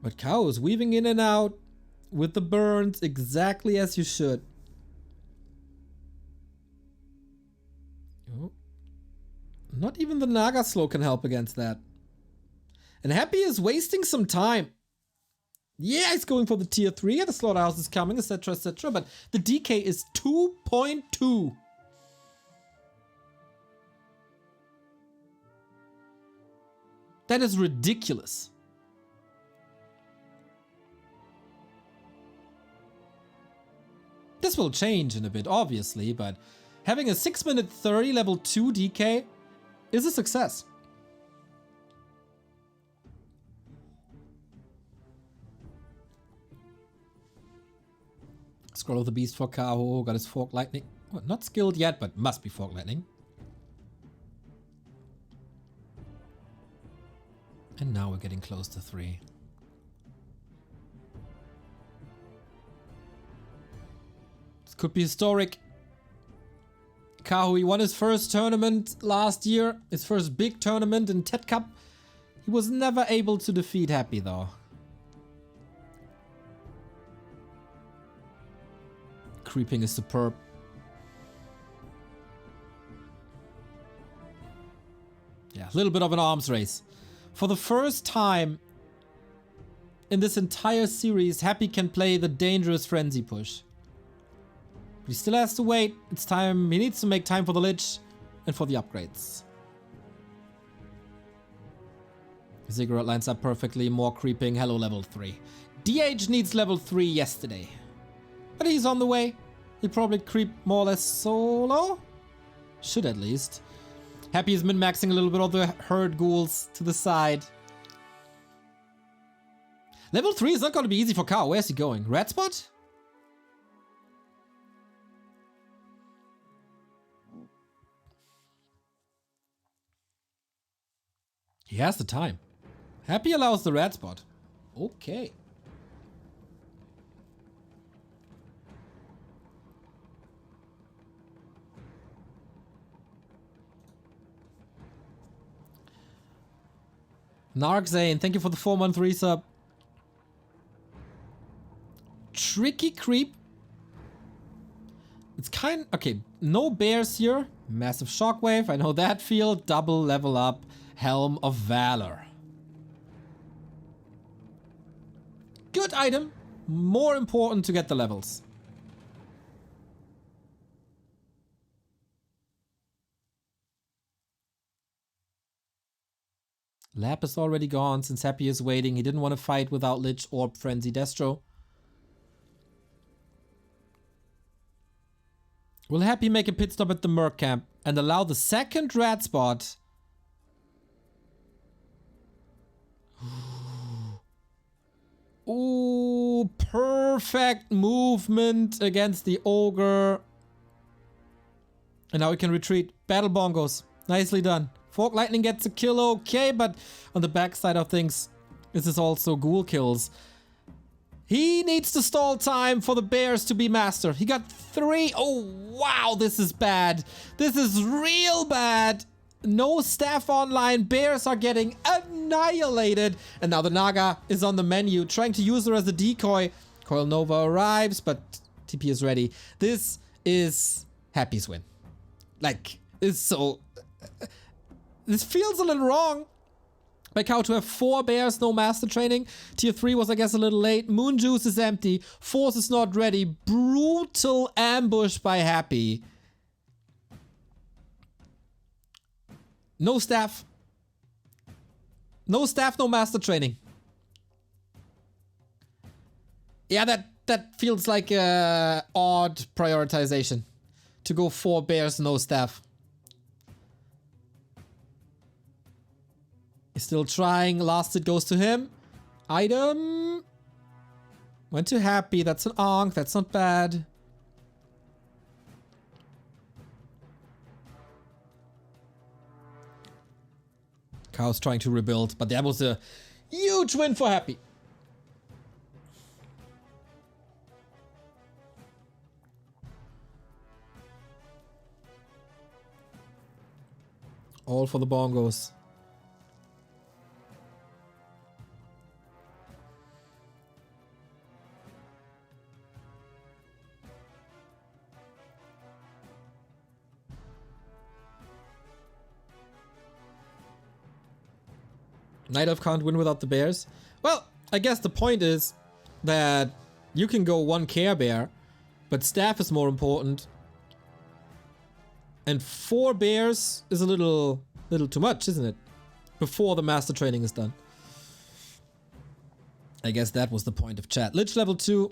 But Kaho is weaving in and out with the burns exactly as you should. Oh. Not even the Naga slow can help against that. And Happy is wasting some time. Yeah, he's going for the tier 3, the slaughterhouse is coming, etc, etc. But the DK is 2.2. That is ridiculous. This will change in a bit, obviously, but having a 6-minute 30 level 2 DK is a success. Scroll of the Beast for Kaho, got his Fork Lightning. Well, not skilled yet, but must be Fork Lightning. And now we're getting close to 3. This could be historic. Kaho, he won his first tournament last year, his first big tournament in TED Cup. He was never able to defeat Happy though. Creeping is superb. Yeah, a little bit of an arms race. For the first time in this entire series, Happy can play the dangerous frenzy push. But he still has to wait. It's time. He needs to make time for the Lich and for the upgrades. Ziggurat lines up perfectly. More creeping. Hello, level 3. DH needs level 3 yesterday. But he's on the way. He'll probably creep more or less solo. Should at least. Happy is min-maxing a little bit of the herd ghouls to the side. Level 3 is not going to be easy for Kaho. Where's he going? Red spot? He has the time. Happy allows the red spot. Okay. Narkzane, thank you for the 4-month resub. Tricky creep. It's kind... Okay, no bears here. Massive shockwave, I know that feel. Double level up. Helm of Valor. Good item. More important to get the levels. Lap is already gone since Happy is waiting. He didn't want to fight without Lich or Frenzy Destro. Will Happy make a pit stop at the Merc camp and allow the second red spot? Ooh, perfect movement against the Ogre. And now we can retreat. Battle Bongos. Nicely done. Fork Lightning gets a kill, okay, but on the backside of things, this is also ghoul kills. He needs to stall time for the bears to be master. He got 3. Oh, wow, this is bad. This is real bad. No staff online. Bears are getting annihilated. And now the Naga is on the menu, trying to use her as a decoy. Coil Nova arrives, but TP is ready. This is Happy's win. Like, it's so... This feels a little wrong, by Kaho to have 4 bears, no master training. Tier 3 was, I guess, a little late. Moon Juice is empty. Force is not ready. Brutal ambush by Happy. No staff. No staff, no master training. Yeah, that feels like a odd prioritization. To go 4 bears, no staff. He's still trying. Last hit goes to him. Item. Went to Happy. That's an Ankh. That's not bad. Kaho's trying to rebuild, but that was a huge win for Happy. All for the bongos. Night Elf can't win without the bears. Well, I guess the point is that you can go 1 Care Bear, but staff is more important. And 4 bears is a little too much, isn't it? Before the master training is done. I guess that was the point of chat. Lich level 2.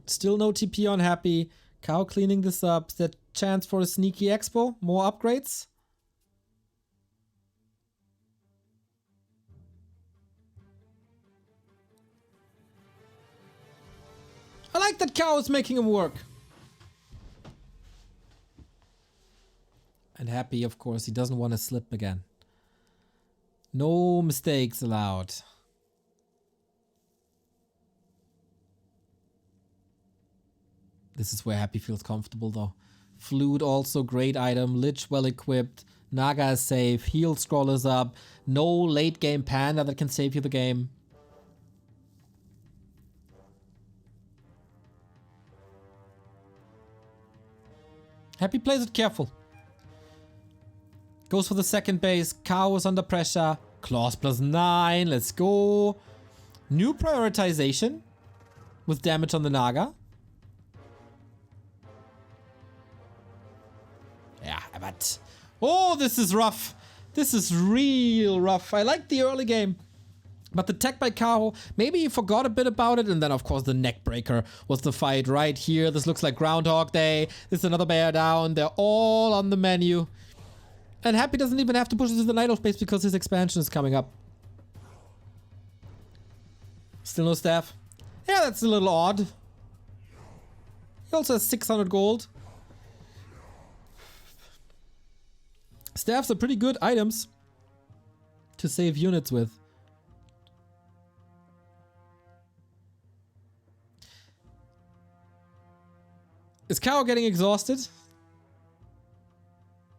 Still no TP on Happy. Kaho cleaning this up. Is there chance for a sneaky expo? More upgrades? I like that Kaho is making him work. And Happy, of course, he doesn't want to slip again. No mistakes allowed. This is where Happy feels comfortable though. Flute also great item. Lich well equipped. Naga is safe. Heal scroll is up. No late game panda that can save you the game. Happy plays it careful. Goes for the second base. Kaho is under pressure. Claws +9. Let's go. New prioritization. With damage on the Naga. Yeah, but... Oh, this is rough. This is real rough. I like the early game. But the tech by Kaho, maybe he forgot a bit about it. And then, of course, the neck breaker was the fight right here. This looks like Groundhog Day. This is another bear down. They're all on the menu. And Happy doesn't even have to push into the Night Elf base because his expansion is coming up. Still no staff. Yeah, that's a little odd. He also has 600 gold. Staffs are pretty good items to save units with. Is Kaho getting exhausted?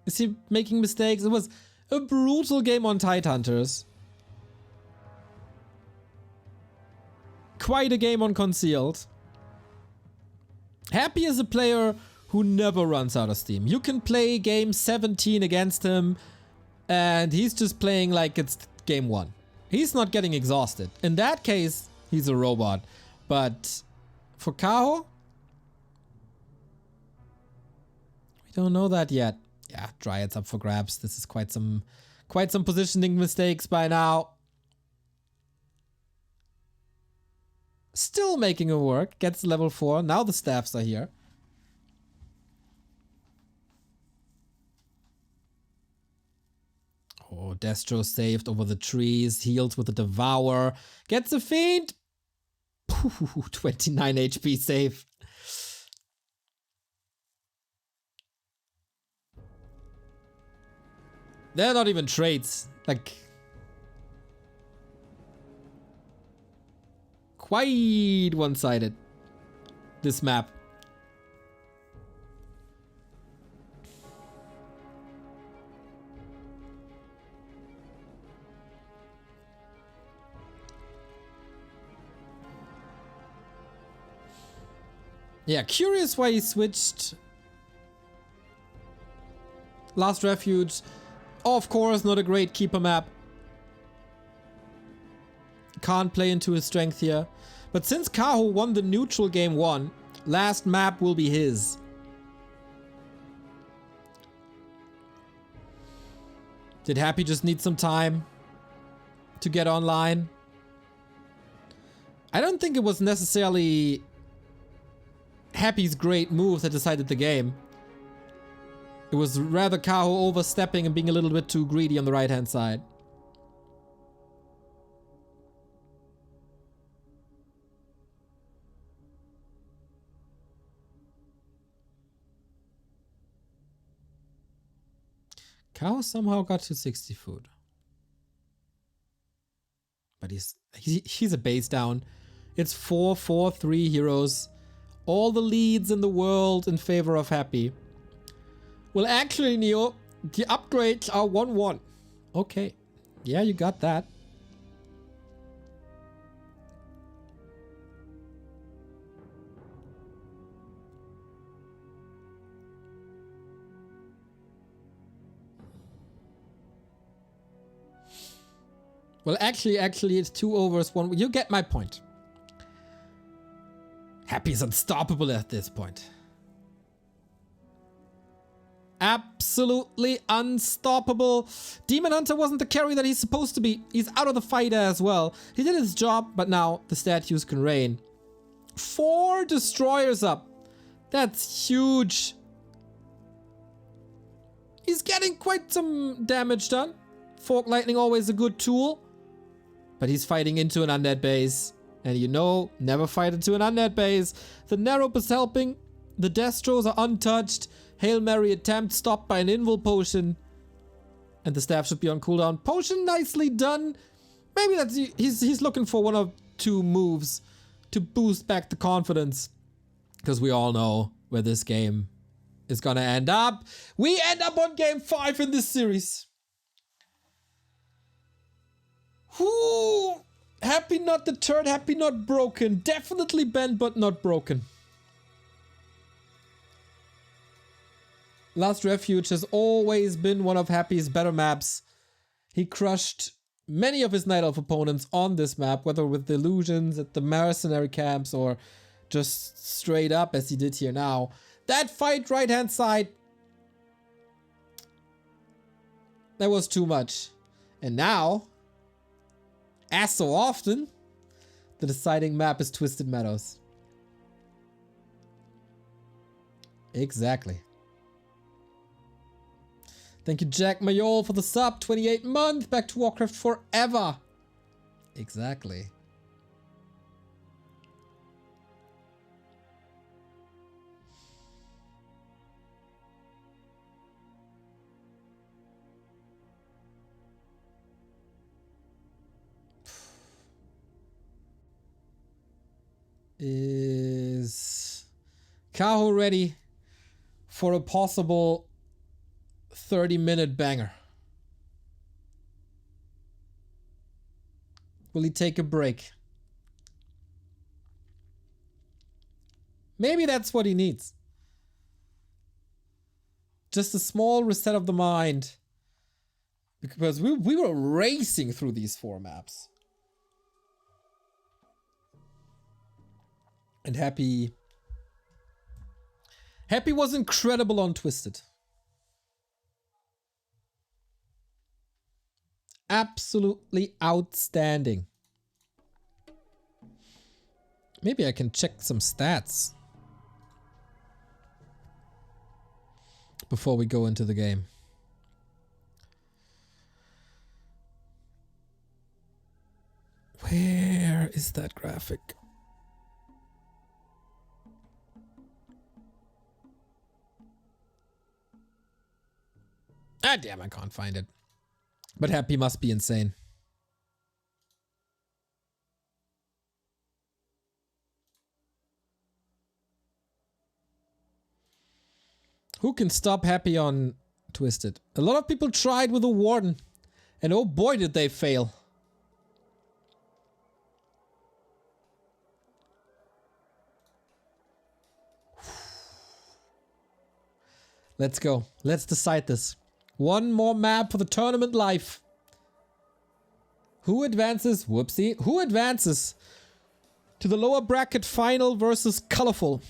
Is he making mistakes? It was a brutal game on Tidehunters. Quite a game on Concealed. Happy is a player who never runs out of steam. You can play game 17 against him and he's just playing like it's game 1. He's not getting exhausted. In that case, he's a robot. But for Kaho, we don't know that yet. Yeah, Dryad's up for grabs. This is quite some positioning mistakes by now. Still making it work. Gets level 4. Now the staffs are here. Oh, Destro saved over the trees. Heals with the Devour. Gets a Fiend. 29 HP save. They're not even traits. Like... quite one-sided. This map. Yeah, curious why he switched. Last Refuge. Of course, not a great keeper map. can't play into his strength here. But since Kaho won the neutral game 1, last map will be his. Did Happy just need some time to get online? I don't think it was necessarily Happy's great move that decided the game. It was rather Kaho overstepping and being a little bit too greedy on the right-hand side. Kaho somehow got to 60 food. But he's a base down. It's 4-4-3 heroes. All the leads in the world in favor of Happy. Well, actually, Neo, the upgrades are 1-1. Okay. Yeah, you got that. Well, actually, it's 2 overs, 1. You get my point. Happy's unstoppable at this point. Absolutely unstoppable. Demon Hunter wasn't the carry that he's supposed to be. He's out of the fight as well. He did his job, but now the statues can reign. 4 destroyers up. That's huge. He's getting quite some damage done. Fork Lightning always a good tool. But he's fighting into an undead base. And you know, never fight into an undead base. The Narrow is helping. The Destros are untouched. Hail Mary attempt stopped by an Invul potion. And the staff should be on cooldown. Potion nicely done. Maybe that's he's looking for 1 or 2 moves to boost back the confidence. Because we all know where this game is gonna end up. We end up on game 5 in this series. Whoo! Happy not deterred, happy not broken. Definitely bent but not broken. Last Refuge has always been one of Happy's better maps. He crushed many of his Night Elf opponents on this map, whether with delusions at the mercenary camps or just straight up as he did here now. That fight right hand side, that was too much. And now, as so often, the deciding map is Twisted Meadows. Exactly. Thank you, Jack Mayol, for the sub. 28 month. Back to Warcraft forever. Exactly. Is Kaho ready for a possible 30-minute banger? Will he take a break? Maybe that's what he needs. Just a small reset of the mind. Because we were racing through these 4 maps. And Happy was incredible on Twisted. Absolutely outstanding. Maybe I can check some stats before we go into the game. Where is that graphic? Ah, damn, I can't find it. But Happy must be insane. Who can stop Happy on Twisted? A lot of people tried with a Warden. And oh boy did they fail. Let's go. Let's decide this. 1 more map for the tournament life. Who advances? Whoopsie. Who advances to the lower bracket final versus Colorful?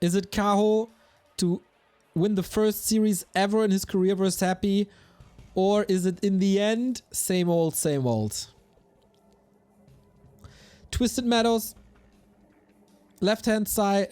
Is it Kaho to win the first series ever in his career versus Happy? Or is it in the end, same old, same old? Twisted Meadows, left-hand side,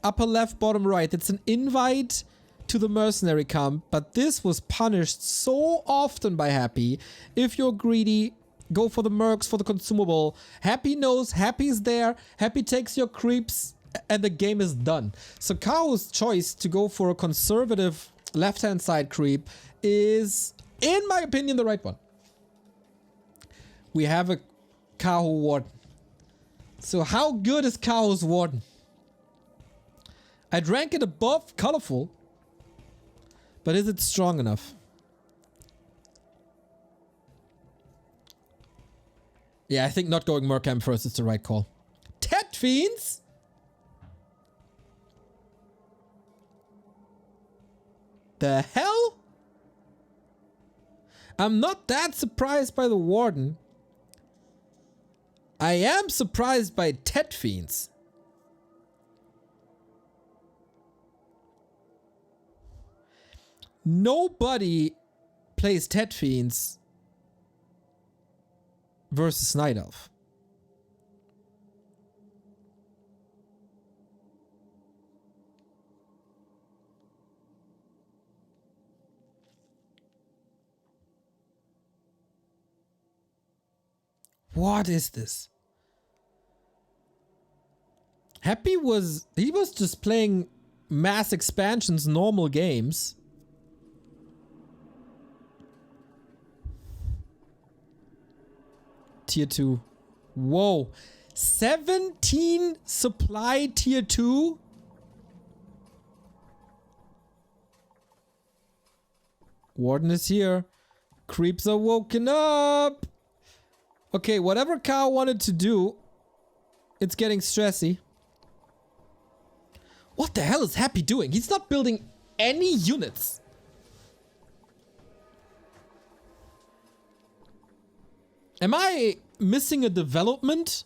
upper left, bottom right. It's an invite to the mercenary camp, but this was punished so often by Happy. If you're greedy, go for the mercs, for the consumable. Happy knows, Happy's there, Happy takes your creeps, and the game is done. So Kaho's choice to go for a conservative left-hand side creep is, in my opinion, the right one. We have a Kaho Warden. So how good is Kaho's Warden? I'd rank it above Colorful, but is it strong enough? Yeah, I think not going Mercam first is the right call. Tet Fiends? The hell? I'm not that surprised by the Warden. I am surprised by Tet Fiends. Nobody plays Tet Fiends versus Night Elf. What is this? Happy was... he was just playing mass expansions, normal games. Tier 2. Whoa. 17 supply tier 2? Warden is here. Creeps are woken up. Okay, whatever Kaho wanted to do, it's getting stressy. What the hell is Happy doing? He's not building any units. Am I missing a development?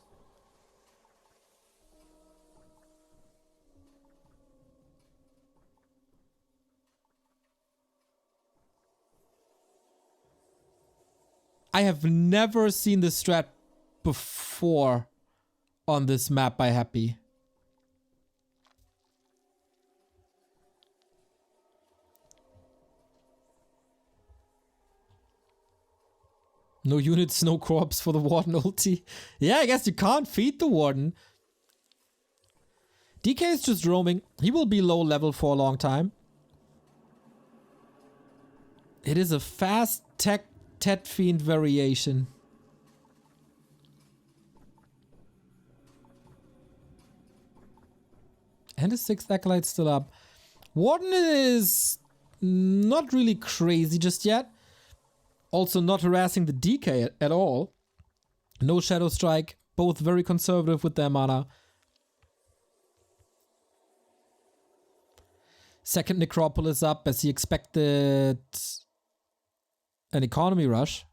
I have never seen this strat before on this map by Happy. No units, no corpse for the Warden ulti. Yeah, I guess you can't feed the Warden. DK is just roaming. He will be low level for a long time. It is a fast tech Tet Fiend variation. And his 6th Acolyte still up. Warden is not really crazy just yet. Also not harassing the DK at all. No Shadow Strike. Both very conservative with their mana. Second Necropolis up as he expected an economy rush.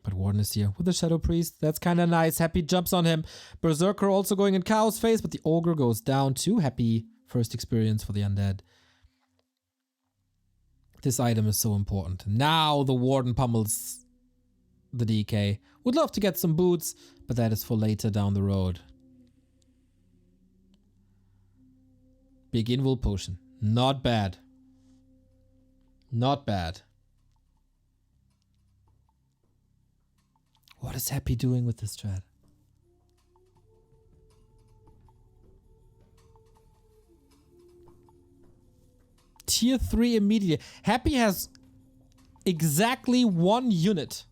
But Warden is here with the Shadow Priest. That's kind of nice. Happy jumps on him. Berserker also going in Kaho's face, but the Ogre goes down too. Happy first experience for the Undead. This item is so important. Now the Warden pummels the DK. Would love to get some boots, but that is for later down the road. Big Invul Potion. Not bad. Not bad. What is Happy doing with this strat? Tier 3 immediately. Happy has exactly 1 unit.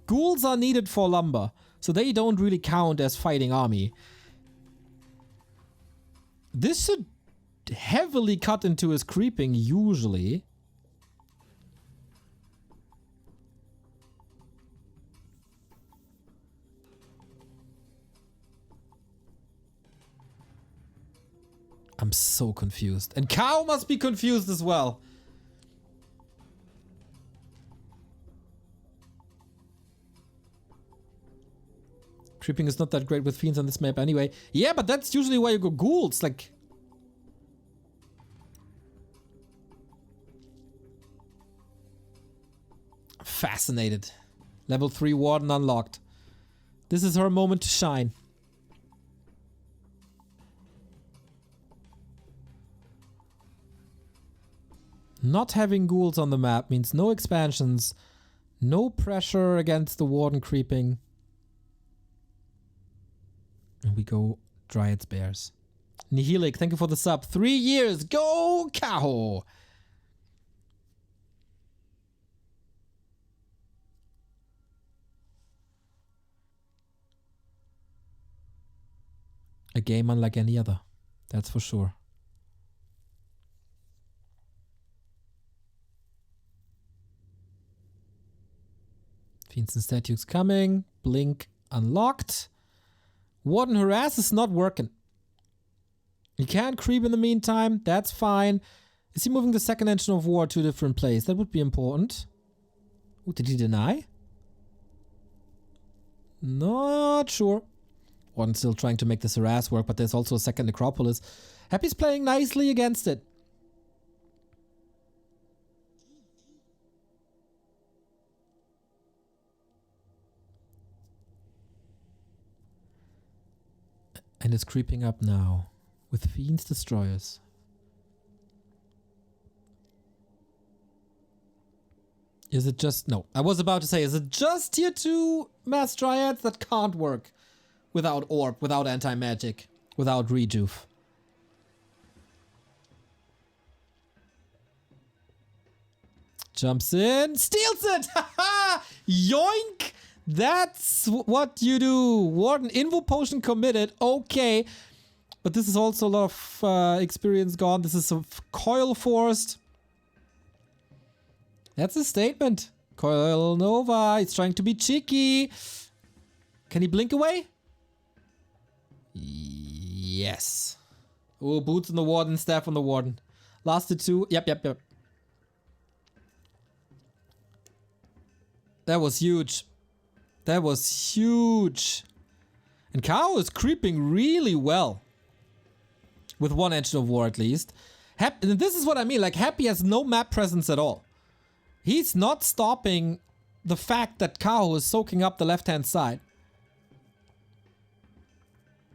Ghouls are needed for lumber, so they don't really count as fighting army. This should heavily cut into his creeping usually. I'm so confused. And Kaho must be confused as well. Creeping is not that great with fiends on this map anyway. Yeah, but that's usually why you go ghouls. Like... Fascinated. Level 3 Warden unlocked. This is her moment to shine. Not having ghouls on the map means no expansions, no pressure against the Warden creeping. And we go Dryads Bears. Nihilic, thank you for the sub. 3 years. Go Kaho! A game unlike any other. That's for sure. Fiends and statues coming. Blink unlocked. Warden Harass is not working. He can't creep in the meantime. That's fine. Is he moving the second engine of war to a different place? That would be important. Ooh, did he deny? Not sure. Warden's still trying to make this harass work, but there's also a second necropolis. Happy's playing nicely against it. And it's creeping up now with Fiends Destroyers. Is it just... No, I was about to say, is it just tier 2 Mass Dryads that can't work without Orb, without anti-magic, without Rejuve? Jumps in, steals it! Haha! Yoink! That's what you do. Warden Invo Potion committed. Okay. But this is also a lot of experience gone. This is a coil forced. That's a statement. Coil Nova. He's trying to be cheeky. Can he blink away? Yes. Oh, boots on the Warden, staff on the Warden. Lasted 2. Yep. That was huge. That was huge. And Kaho is creeping really well. With one engine of war at least. And this is what I mean. Like, Happy has no map presence at all. He's not stopping the fact that Kaho is soaking up the left-hand side.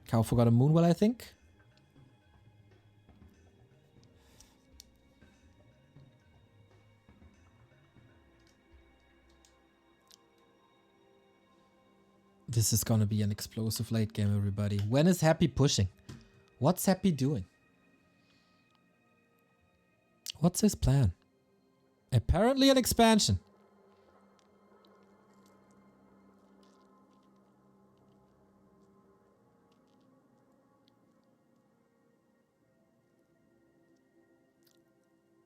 Kaho forgot a Moonwell, I think. This is gonna be an explosive late game, everybody. When is Happy pushing? What's Happy doing? What's his plan? Apparently an expansion.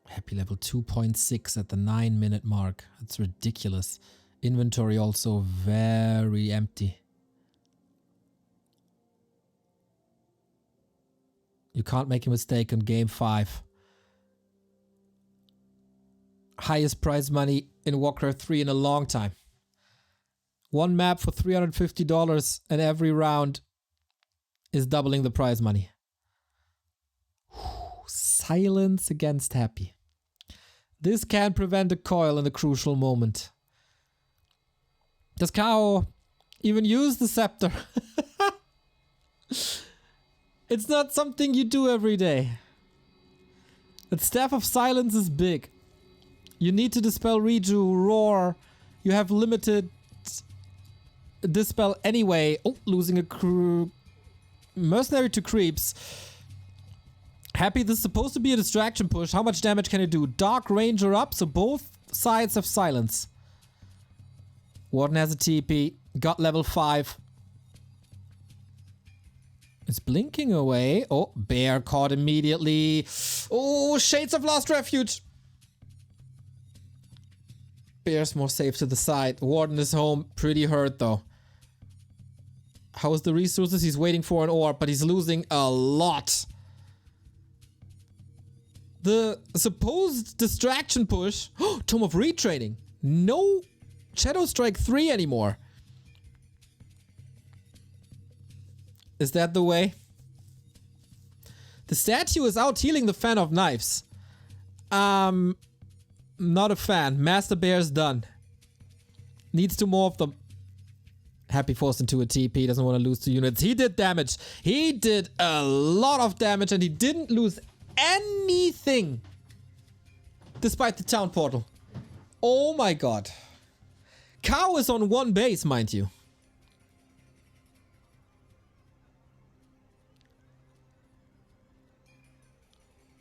Happy level 2.6 at the 9-minute mark. That's ridiculous. Inventory also very empty. You can't make a mistake on game 5. Highest prize money in Warcraft 3 in a long time. One map for $350 and every round is doubling the prize money. Silence against Happy. This can prevent a coil in a crucial moment. Does Kaho even use the scepter? It's not something you do every day. The Staff of Silence is big. You need to dispel Reju, Roar. You have limited dispel anyway. Oh, losing a mercenary to creeps. Happy, this is supposed to be a distraction push. How much damage can it do? Dark Ranger up, so both sides have silence. Warden has a TP. Got level 5. It's blinking away. Oh, bear caught immediately. Oh, Shades of Lost Refuge. Bear's more safe to the side. Warden is home. Pretty hurt though. How's the resources? He's waiting for an orb, but he's losing a lot. The supposed distraction push. Tome of Retraining. No Shadow Strike 3 anymore. Is that the way? The statue is out healing the Fan of Knives. Not a fan. Master Bear's done. Needs to morph them. Happy forced into a TP. Doesn't want to lose 2 units. He did damage. He did a lot of damage and he didn't lose anything. Despite the town portal. Oh my god. Kaho is on 1 base, mind you.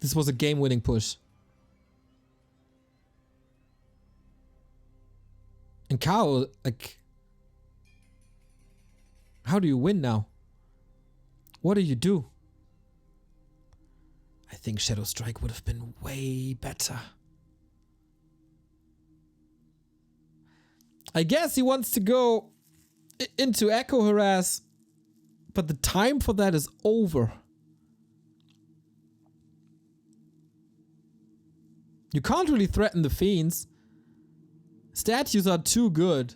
This was a game-winning push. And Kaho, like... How do you win now? What do you do? I think Shadow Strike would have been way better. I guess he wants to go into Echo Harass, but the time for that is over. You can't really threaten the Fiends. Statues are too good.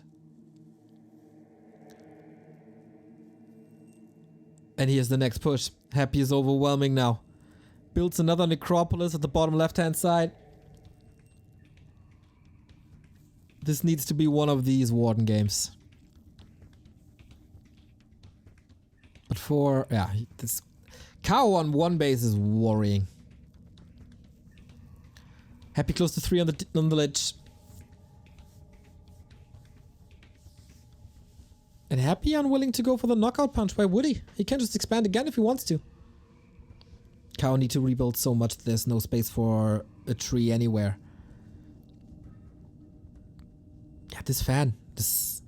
And here's the next push. Happy is overwhelming now. Builds another necropolis at the bottom left-hand side. This needs to be one of these Warden games. But for... yeah, this... Kaho on 1 base is worrying. Happy close to 3 on the ledge. And Happy unwilling to go for the knockout punch. Why would he? He can just expand again if he wants to. Kaho need to rebuild so much that there's no space for a tree anywhere. Yeah, this fan. This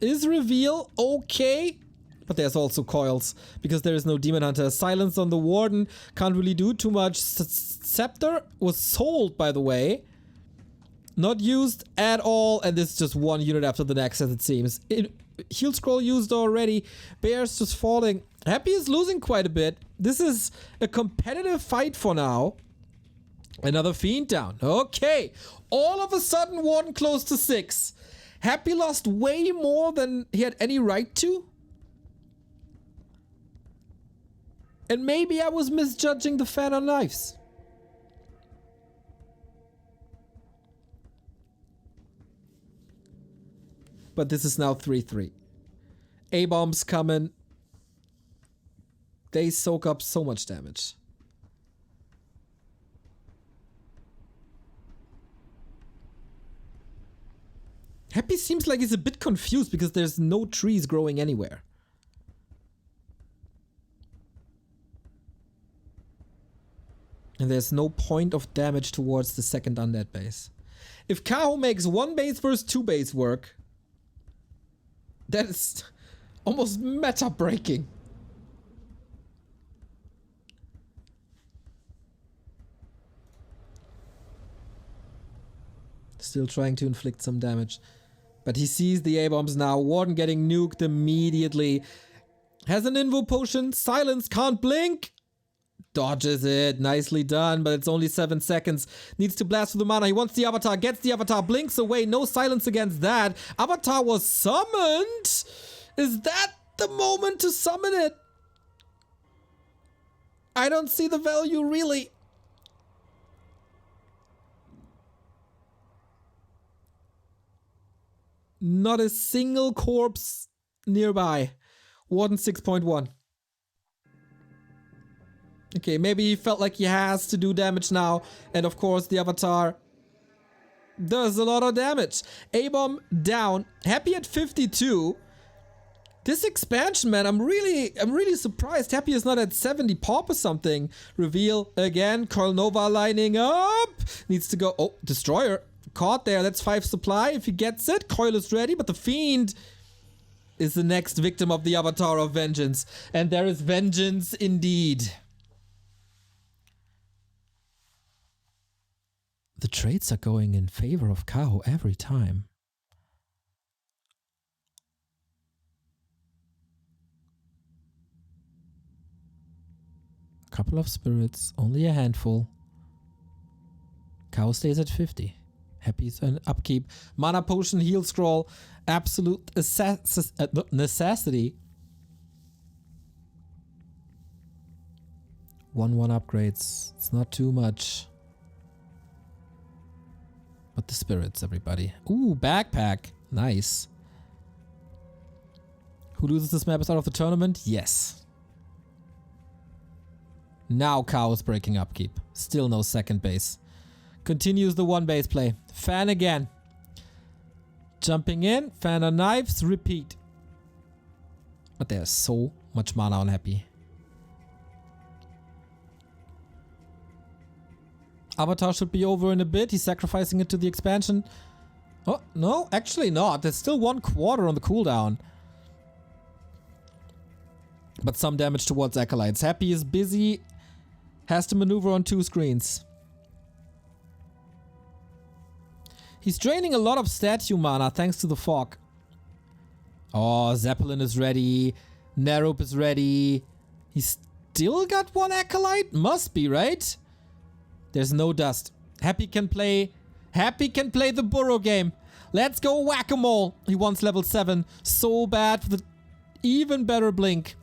is reveal. Okay. But there's also coils. Because there is no Demon Hunter. Silence on the Warden. Can't really do too much. Scepter was sold, by the way. Not used at all. And this is just 1 unit after the next, as it seems. Heal Scroll used already. Bear's just falling. Happy is losing quite a bit. This is a competitive fight for now. Another Fiend down. Okay. All of a sudden, Warden close to 6. Happy lost way more than he had any right to. And maybe I was misjudging the Fan of Knives. But this is now 3-3. A-bombs coming. They soak up so much damage. Happy seems like he's a bit confused because there's no trees growing anywhere. And there's no point of damage towards the second undead base. If Kaho makes 1 base versus 2 base work, that is almost meta breaking. Still trying to inflict some damage. But he sees the A-bombs now. Warden getting nuked immediately. Has an invo potion. Silence, can't blink. Dodges it. Nicely done, but it's only 7 seconds. Needs to blast for the mana. He wants the Avatar. Gets the Avatar. Blinks away. No silence against that. Avatar was summoned. Is that the moment to summon it? I don't see the value really. Not a single corpse nearby. Warden 6.1. Okay, maybe he felt like he has to do damage now. And of course, the Avatar does a lot of damage. A-bomb down. Happy at 52. This expansion, man, I'm really surprised. Happy is not at 70 pop or something. Reveal again. Coil Nova lining up. Needs to go. Oh, Destroyer. Caught there. That's 5 supply if he gets it. Coil is ready, but the Fiend is the next victim of the Avatar of Vengeance. And there is vengeance indeed. The trades are going in favor of Kaho every time. Couple of spirits, only a handful. Kaho stays at 50. Happy's an upkeep. Mana potion, heal scroll, absolute necessity. 1/1 upgrades. It's not too much. But the spirits, everybody. Ooh, backpack. Nice. Who loses this map is out of the tournament? Yes. Now Kaho's breaking upkeep. Still no second base. Continues the one base play. Fan again. Jumping in. Fan on knives. Repeat. But there's so much mana on Happy. Avatar should be over in a bit. He's sacrificing it to the expansion. Oh, no, actually not. There's still 1/4 on the cooldown. But some damage towards Acolytes. Happy is busy. Has to maneuver on 2 screens. He's draining a lot of statue mana thanks to the fog. Oh, Zeppelin is ready. Narope is ready. He's still got 1 Acolyte? Must be, right? There's no dust. Happy can play the burrow game. Let's go whack-a-mole. He wants level 7. So bad for the even better blink.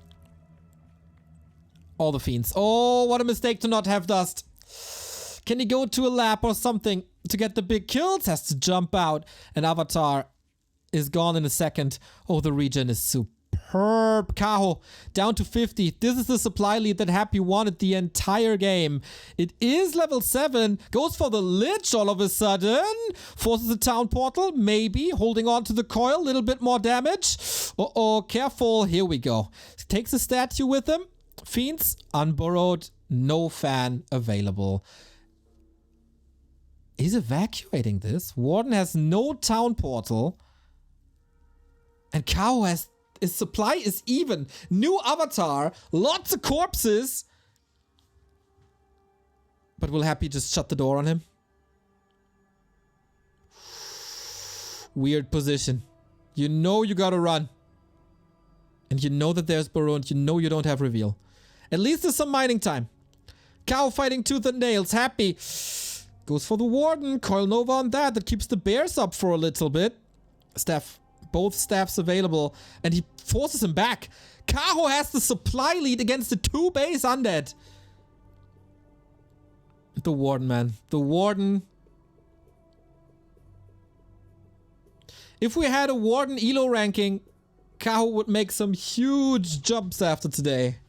All the fiends. Oh, what a mistake to not have dust. Can he go to a lap or something to get the big kills? Has to jump out. And Avatar is gone in a second. Oh, the regen is superb. Kaho down to 50. This is the supply lead that Happy wanted the entire game. It is level 7. Goes for the Lich all of a sudden. Forces the town portal. Maybe. Holding on to the coil. Little bit more damage. Uh-oh. Careful. Here we go. Takes a statue with him. Fiends. Unburrowed. No fan available. He's evacuating this. Warden has no town portal. And Kaho has... His supply is even. New Avatar. Lots of corpses. But will Happy just shut the door on him? Weird position. You know you gotta run. And you know that there's Burrow and you know you don't have reveal. At least there's some mining time. Kaho fighting tooth and nails. Happy. Goes for the Warden. Coil Nova on that. That keeps the bears up for a little bit. Staff. Both staffs available. And he forces him back. Kaho has the supply lead against the 2 base undead. The Warden, man. The Warden. If we had a Warden Elo ranking, Kaho would make some huge jumps after today.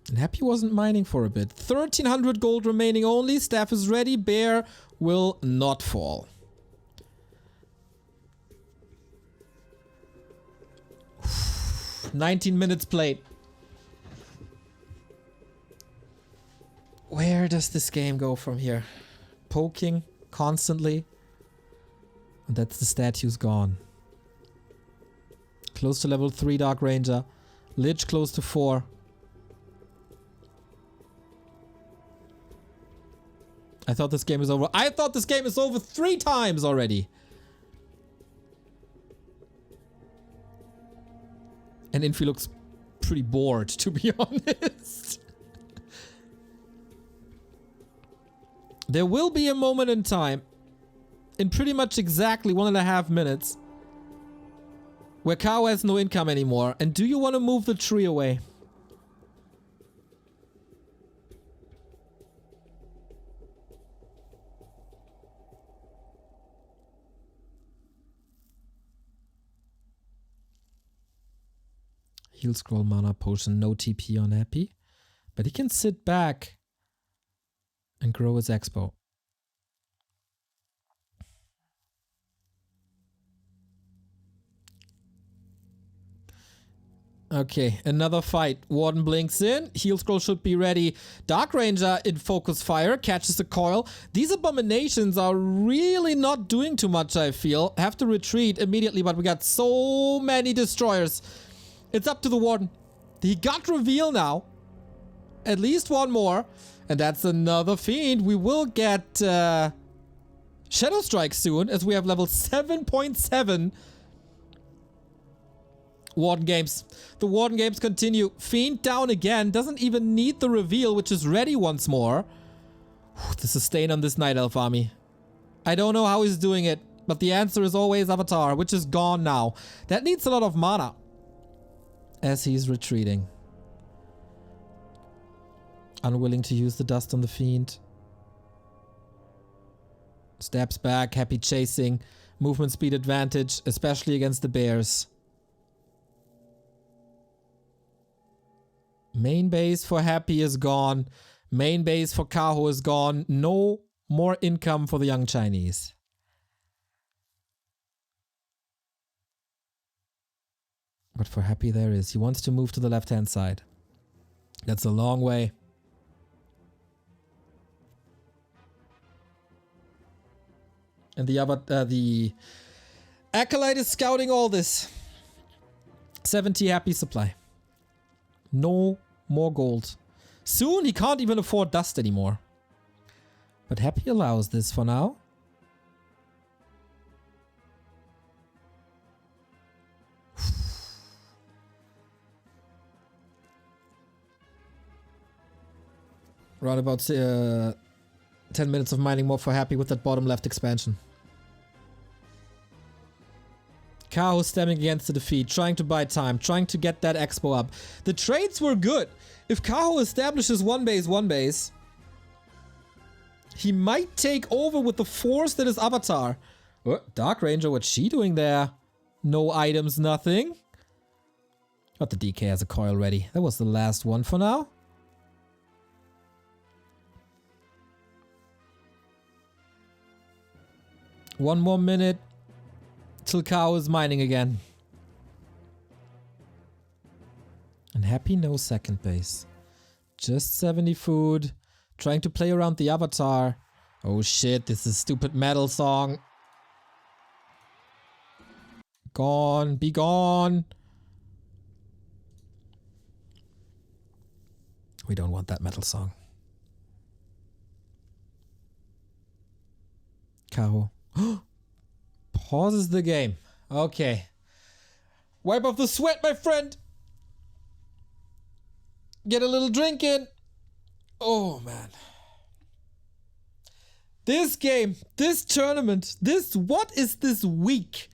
And Happy wasn't mining for a bit. 1300 gold remaining only. Staff is ready. Bear will not fall. $19 minutes played. Where does this game go from here? Poking constantly. And that's the statues gone. Close to level 3 Dark Ranger. Lich close to 4. I thought this game is over. I thought this game is over 3 times already. And Infi looks pretty bored, to be honest. There will be a moment in time, in pretty much exactly 1.5 minutes, where Kaho has no income anymore. And do you want to move the tree away? Heal scroll, mana potion, no TP on Happy. But he can sit back and grow his expo. Okay, another fight. Warden blinks in. Heal scroll should be ready. Dark Ranger in focus fire. Catches the coil. These abominations are really not doing too much, I feel. Have to retreat immediately, but we got so many destroyers. It's up to the Warden. He got reveal now. At least one more. And that's another fiend. We will get Shadow Strike soon, as we have level 7.7 Warden Games. The Warden Games continue. Fiend down again. Doesn't even need the reveal, which is ready once more. Whew, the sustain on this Night Elf army. I don't know how he's doing it, but the answer is always Avatar, which is gone now. That needs a lot of mana. As he's retreating. Unwilling to use the dust on the Fiend. Steps back, happy chasing. Movement speed advantage, especially against the bears. Main base for Happy is gone. Main base for Kaho is gone. No more income for the young Chinese. But for Happy there is. He wants to move to the left-hand side. That's a long way. And the Acolyte is scouting all this. 70 Happy supply. No more gold. Soon he can't even afford dust anymore. But Happy allows this for now. Around about 10 minutes of mining more for Happy with that bottom left expansion. Kaho stemming against the defeat, trying to buy time, trying to get that expo up. The trades were good. If Kaho establishes one base, he might take over with the force that is Avatar. Oh, Dark Ranger, what's she doing there? No items, nothing. But the DK has a coil ready. That was the last one for now. One more minute till Kaho is mining again. And Happy no second base. Just 70 food. Trying to play around the Avatar. Oh shit, this is stupid metal song. Gone, be gone. We don't want that metal song. Kaho. Pauses the game. Okay. Wipe off the sweat, my friend. Get a little drink in. Oh, man. This game, this tournament, what is this week?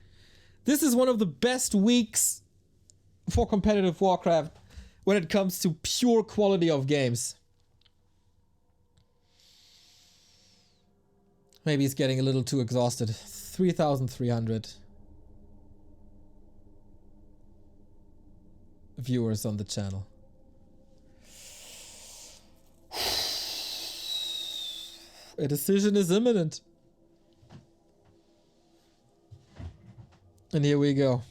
This is one of the best weeks for competitive Warcraft when it comes to pure quality of games. Maybe he's getting a little too exhausted. 3,300 viewers on the channel. A decision is imminent. And here we go.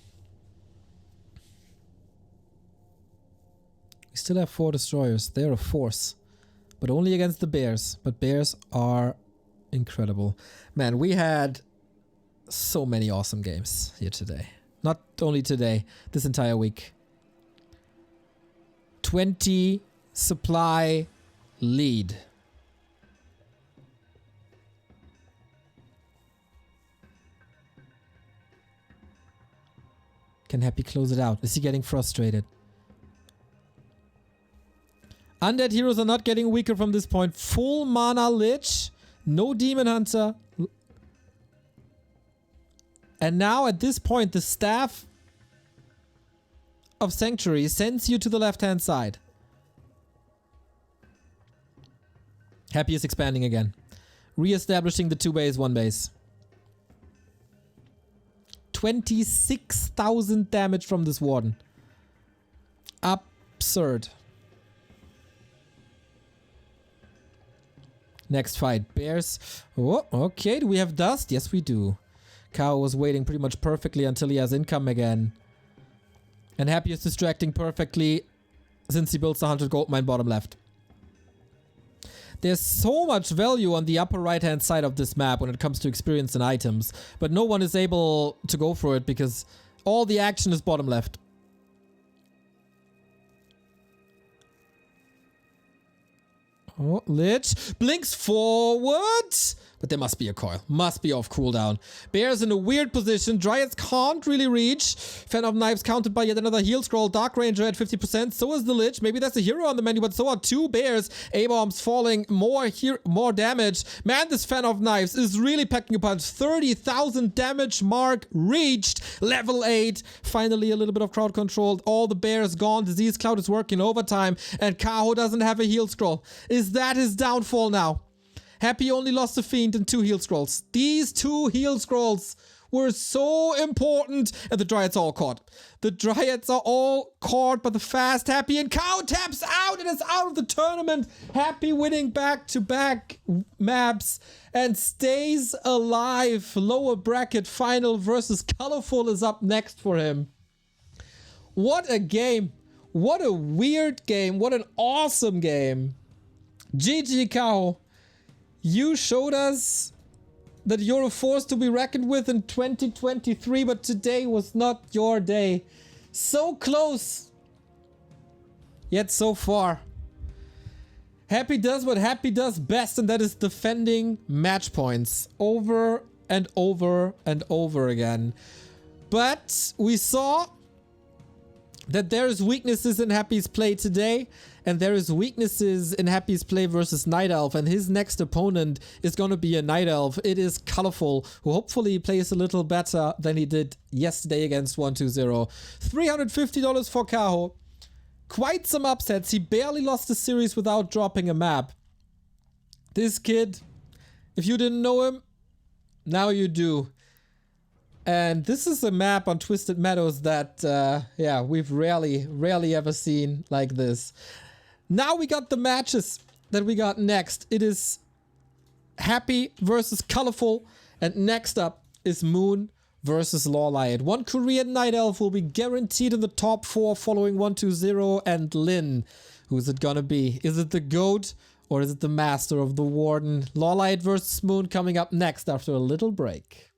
We still have 4 destroyers. They're a force. But only against the bears. But bears are incredible. Man, we had so many awesome games here today. Not only today, this entire week. 20 supply lead. Can Happy close it out? Is he getting frustrated? Undead heroes are not getting weaker from this point. Full mana Lich. No Demon Hunter. And now at this point, the Staff of Sanctuary sends you to the left-hand side. Happy is expanding again. Re-establishing the 2 base, 1 base. 26,000 damage from this Warden. Absurd. Next fight, bears. Oh, okay. Do we have dust? Yes, we do. Kaho was waiting pretty much perfectly until he has income again. And Happy is distracting perfectly since he builds the 100 gold mine bottom left. There's so much value on the upper right hand side of this map when it comes to experience and items, but no one is able to go for it because all the action is bottom left. Oh, Lich blinks forward. But there must be a coil. Must be off cooldown. Bear's in a weird position. Dryads can't really reach. Fan of Knives counted by yet another heal scroll. Dark Ranger at 50%. So is the Lich. Maybe that's a hero on the menu, but so are two Bears. A-bombs falling. More damage. Man, this Fan of Knives is really packing a punch. 30,000 damage mark reached. Level 8. Finally, a little bit of crowd control. All the Bears gone. Disease Cloud is working overtime. And Kaho doesn't have a heal scroll. Is that his downfall now? Happy only lost a Fiend and 2 heal scrolls. These 2 heal scrolls were so important. And the Dryads are all caught. The Dryads are all caught by the fast Happy. And Kaho taps out and is out of the tournament. Happy winning back-to-back maps and stays alive. Lower bracket final versus Colorful is up next for him. What a game. What a weird game. What an awesome game. GG Kaho. You showed us that you're a force to be reckoned with in 2023, but today was not your day. So close, yet so far. Happy does what Happy does best, and that is defending match points over and over and over again. But we saw that there is weaknesses in Happy's play today, and there is weaknesses in Happy's play versus Night Elf, and his next opponent is going to be a Night Elf. It is Colorful, who hopefully plays a little better than he did yesterday against 120. $350 for Kaho. Quite some upsets. He barely lost the series without dropping a map. This kid, if you didn't know him, now you do. And this is a map on Twisted Meadows that, yeah, we've rarely ever seen like this. Now we got the matches that we got next. It is Happy versus Colorful. And next up is Moon versus Lawlight. One Korean Night Elf will be guaranteed in the top 4 following 120 and Lin. Who's it gonna be? Is it the GOAT or is it the Master of the Warden? Lawlight versus Moon coming up next after a little break.